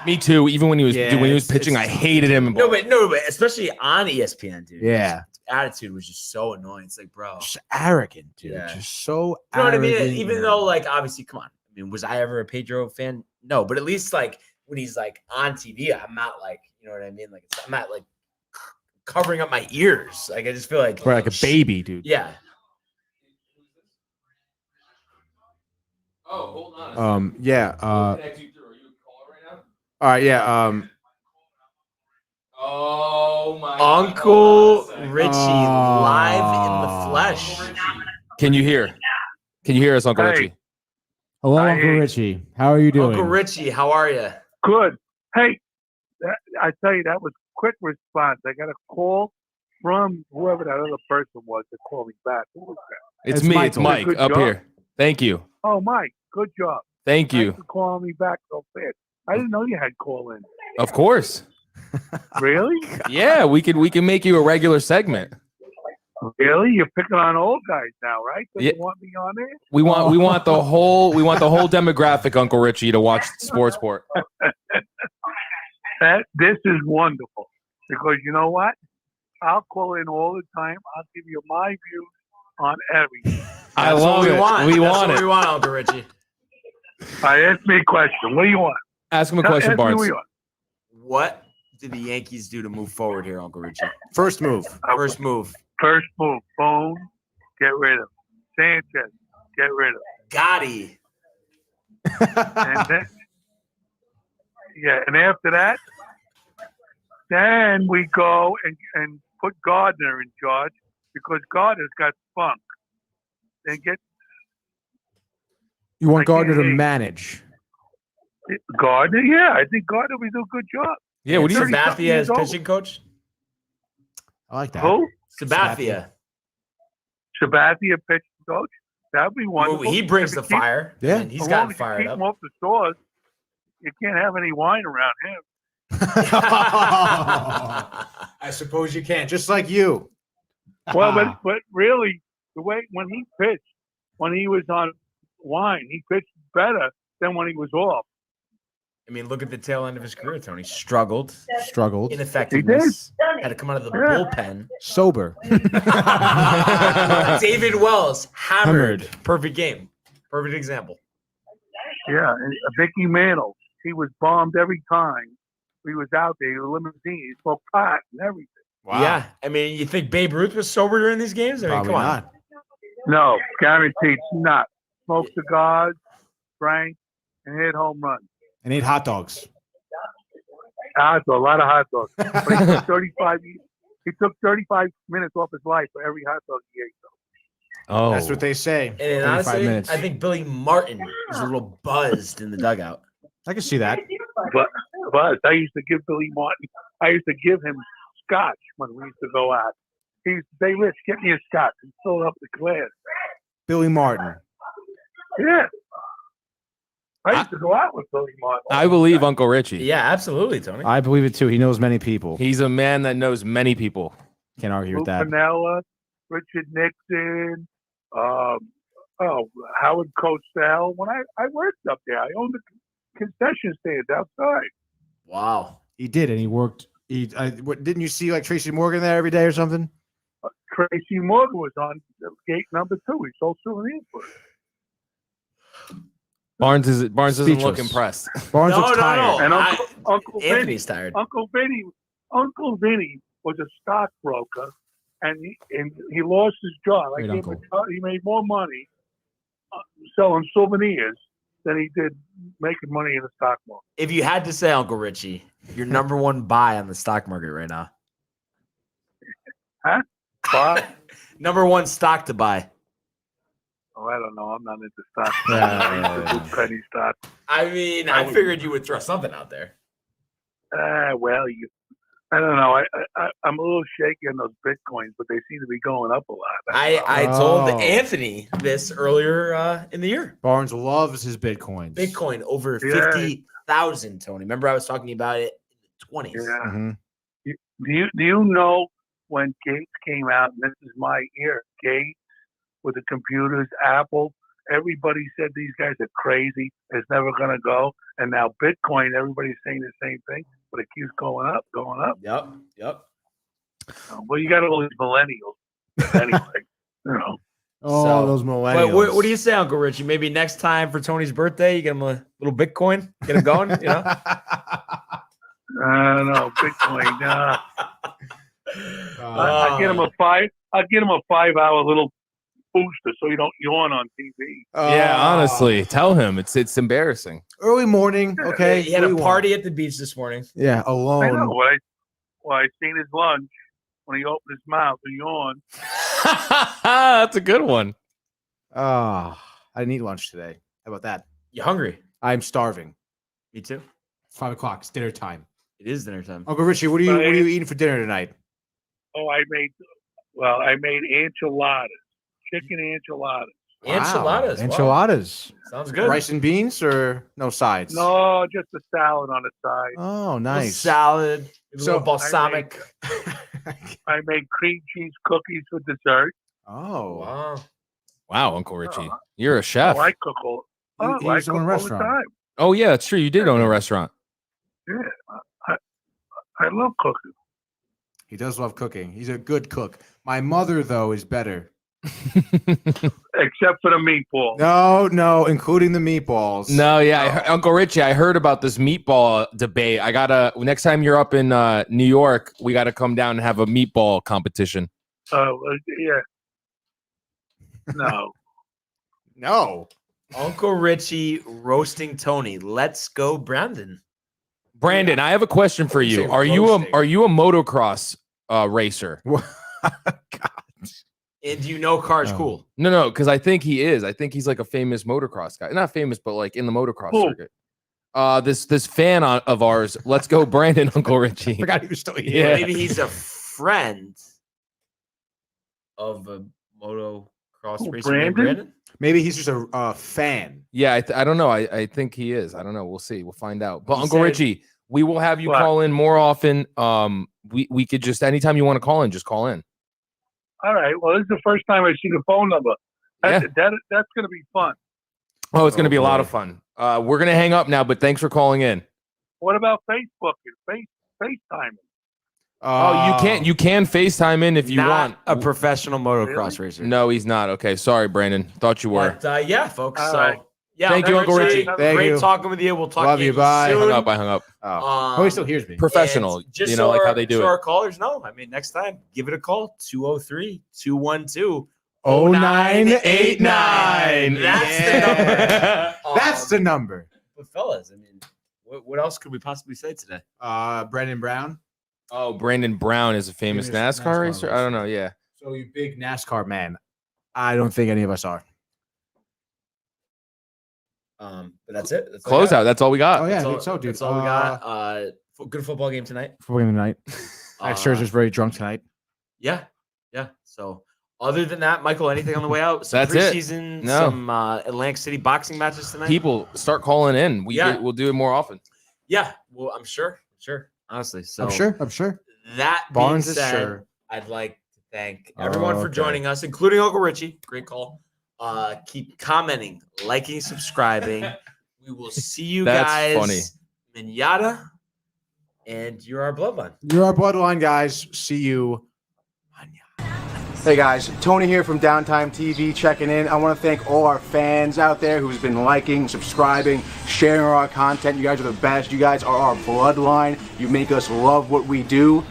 Me too. Even when he was pitching, I hated him. No, but especially on ESPN, dude. Yeah. His attitude was just so annoying. It's like, bro, just arrogant, dude. Yeah. Just so. You know what I mean? arrogant. Even though, like, obviously, come on. I mean, was I ever a Pedro fan? No, but at least like when he's like on TV, I'm not like, you know what I mean? Like, I'm not like covering up my ears. Like, I just feel like like a baby, dude. Yeah. Oh, hold on. Yeah. All right. Yeah. Oh my Uncle Richie live in the flesh. Can you hear? Can you hear us, Uncle Richie? Hello, Uncle Richie. How are you doing? Uncle Richie, how are you? Good. Hey, I tell you, that was quick response. I got a call from whoever that other person was that called me back. Who was that? It's me. It's Mike Good up job. here. Thank you. Oh, Mike, good job. Thank you. Thanks for calling me back so fast. I didn't know you had call in. Of course. Really? Yeah, we can make you a regular segment. Really? You're picking on old guys now, right? So Yeah. you want me on there? We want the whole demographic, Uncle Richie, to watch Sportsport. This is wonderful because you know what? I'll call in all the time. I'll give you my views on everything. I love it. We want it. We want Uncle Richie. Ask me a question. What do you want? Ask him a question, Ask me Barnes. what you want. What did the Yankees do to move forward here, Uncle Richie? First move. First move. First move. Boom. Get rid of. Sanchez. Get rid of. Gotti. And then, and after that, then we go and put Gardner in charge because Gardner's got spunk. Then get You want Gardner to manage? Gardner. Yeah, I think Gardner will do a good job. Yeah, what do you Sabathia as pitching coach? I like that. Who? Sabathia. Sabathia pitching coach. That'd be wonderful. He brings the If you keep- fire. Yeah. And he's as long gotten as you fired keep up. him off the stores, you can't have any wine around him. I suppose you can, just like you. Well, but really, the way when he pitched, when he was on wine, he pitched better than when he was off. I mean, look at the tail end of his career, Tony. Struggled. He Ineffectiveness. did. Had to come out of the bullpen. Sober. David Wells hammered. Perfect game. Perfect example. Yeah, and Vicky Mantle. He was bombed every time he was out there. He was limousine. He smoked pot and everything. Wow. Yeah, I mean, you think Babe Ruth was sober during these games? I mean, Probably come on. not. No, guaranteed not. Smoked cigars, drank, and hit home runs. And ate hot dogs. A lot of hot dogs. But he took 35. He took 35 minutes off his life for every hot dog he ate. Oh, That's what they say. And 35 honestly, minutes. I think Billy Martin was a little buzzed in the dugout. I can see that. But I used to give Billy Martin. I used to give him scotch when we used to go out. He used to say, "Rich, get me a scotch," and fill up the glass. Billy Martin. Yeah. I used to go out with Billy Martin. I believe Uncle Richie. Yeah, absolutely, Tony. I believe it too. He knows many people. He's a man that knows many people. Can't argue Lou with that. Piniella, Richard Nixon, Howard Cosell. When I worked up there, I owned the concession stand outside. Wow. He did, and he worked. Didn't you see like Tracy Morgan there every day or something? Tracy Morgan was on gate number 2. He sold souvenirs for it. Barnes doesn't look Speechless. impressed. Barnes looks tired. And Uncle Anthony's Vinny, tired. Uncle Vinny was a stockbroker, and he lost his job. Great uncle. He made more money selling souvenirs than he did making money in the stock market. If you had to say, Uncle Richie, your number one buy on the stock market right now. Huh? Buy? Number one stock to buy. Oh, I don't know. I'm not into stock. Yeah. Penny stock. I mean, I figured you would throw something out there. Well, I don't know. I'm a little shaky on those Bitcoins, but they seem to be going up a lot. I told Anthony this earlier in the year. Barnes loves his Bitcoins. Bitcoin over Yeah. 50,000, Tony. Remember I was talking about it in the 20s. Yeah. Mhm. Do you know when Gates came out? And this is my ear. Gates with the computers, Apple. Everybody said these guys are crazy. It's never gonna go. And now Bitcoin, everybody's saying the same thing, but it keeps going up, going up. Yep. Well, you got all these millennials anyway. You know. Oh, So- those But millennials. what do you say, Uncle Richie? Maybe next time for Tony's birthday, you get him a little Bitcoin, get him going, you know? I don't know, Bitcoin. I get him a 5-hour little booster so you don't yawn on TV. Yeah, honestly, tell him it's embarrassing. Early morning. Okay. He had what do a you party want? at the beach this morning. Yeah, I know. alone. I seen his lunch when he opened his mouth and yawned. That's a good one. I didn't eat lunch today. How about that? You hungry? I'm starving. Me too. 5 o'clock. It's dinner time. It is dinner time. Uncle Richie, what are you eating for dinner tonight? Oh, I made enchiladas, chicken enchiladas. Enchiladas. Wow. Wow. Enchiladas. Sounds good. Rice and beans or no sides? No, just a salad on the side. Oh, Little nice. salad, a So- little balsamic. I made cream cheese cookies for dessert. Oh. Wow. Wow, Uncle Richie, you're a chef. Oh, I cook all. You- Oh, you I used to cook own a all the restaurant. time. Oh yeah, that's true. You did own a restaurant. Yeah, I love cooking. He does love cooking. He's a good cook. My mother, though, is better. Except for the meatball. No, including the meatballs. No, yeah, Uncle Richie, I heard about this meatball debate. I gotta next time you're up in New York, we gotta come down and have a meatball competition. Oh, yeah. No. No. Uncle Richie roasting Tony. Let's go, Brandon. Brandon, I have a question for you. Say Are you roasting. a motocross racer? And do you know cars Oh. cool? No, because I think he is. I think he's like a famous motocross guy. Not famous, but like in the motocross Who? circuit. This fan of ours. Let's go, Brandon. Uncle Richie. Forgot he was still here. Yeah. Maybe he's a friend of a motocross Who, racer named Brandon? Brandon. Maybe he's just a fan. Yeah, I don't know. I think he is. I don't know. We'll see. We'll find out. But He Uncle said- Richie, we will have you What? call in more often. We could just anytime you want to call in, just call in. All right. Well, this is the first time I see the phone number. That's going to be fun. Oh, it's going to be a lot boy. of fun. We're going to hang up now, but thanks for calling in. What about Facebook and FaceTime? Oh, you can FaceTime in if you Not want. a professional motocross racer. No, he's not. Okay, sorry, Brandon. Thought you were. But yeah, folks. All so right. Yeah, Thank you, Uncle Richie. Thank Great you. talking with you. We'll talk Love to you. Bye. I soon. hung up. Oh, he still hears me. Professional, And just you know, so like how our- they do so it. our callers know. I mean, next time, give it a call. 203-212. 0989. That's the number. That's the number. But fellas, I mean, what else could we possibly say today? Brandon Brown. Oh, Brandon Brown is a famous NASCAR racer. I don't know. Yeah. So you big NASCAR man. I don't think any of us are. But that's it. That's all I Close got. out. That's all we got. Oh yeah, I That's all, think so, dude. That's all we got. Good football game tonight. For winning tonight. Max Scherzer's very drunk tonight. Yeah. So other than that, Michael, anything on the way out? Some That's it. preseason, No. some Atlantic City boxing matches tonight. People start calling in. Yeah. We'll do it more often. Yeah. Well, I'm sure. Honestly. So I'm sure. That Barnes being is said, sure. I'd like to thank everyone for Okay. joining us, including Uncle Richie. Great call. Keep commenting, liking, subscribing. We will see you That's guys. funny. Minata, and you're our bloodline. You're our bloodline, guys. See you. Hey guys, Tony here from Downtime TV checking in. I want to thank all our fans out there who's been liking, subscribing, sharing our content. You guys are the best. You guys are our bloodline. You make us love what we do.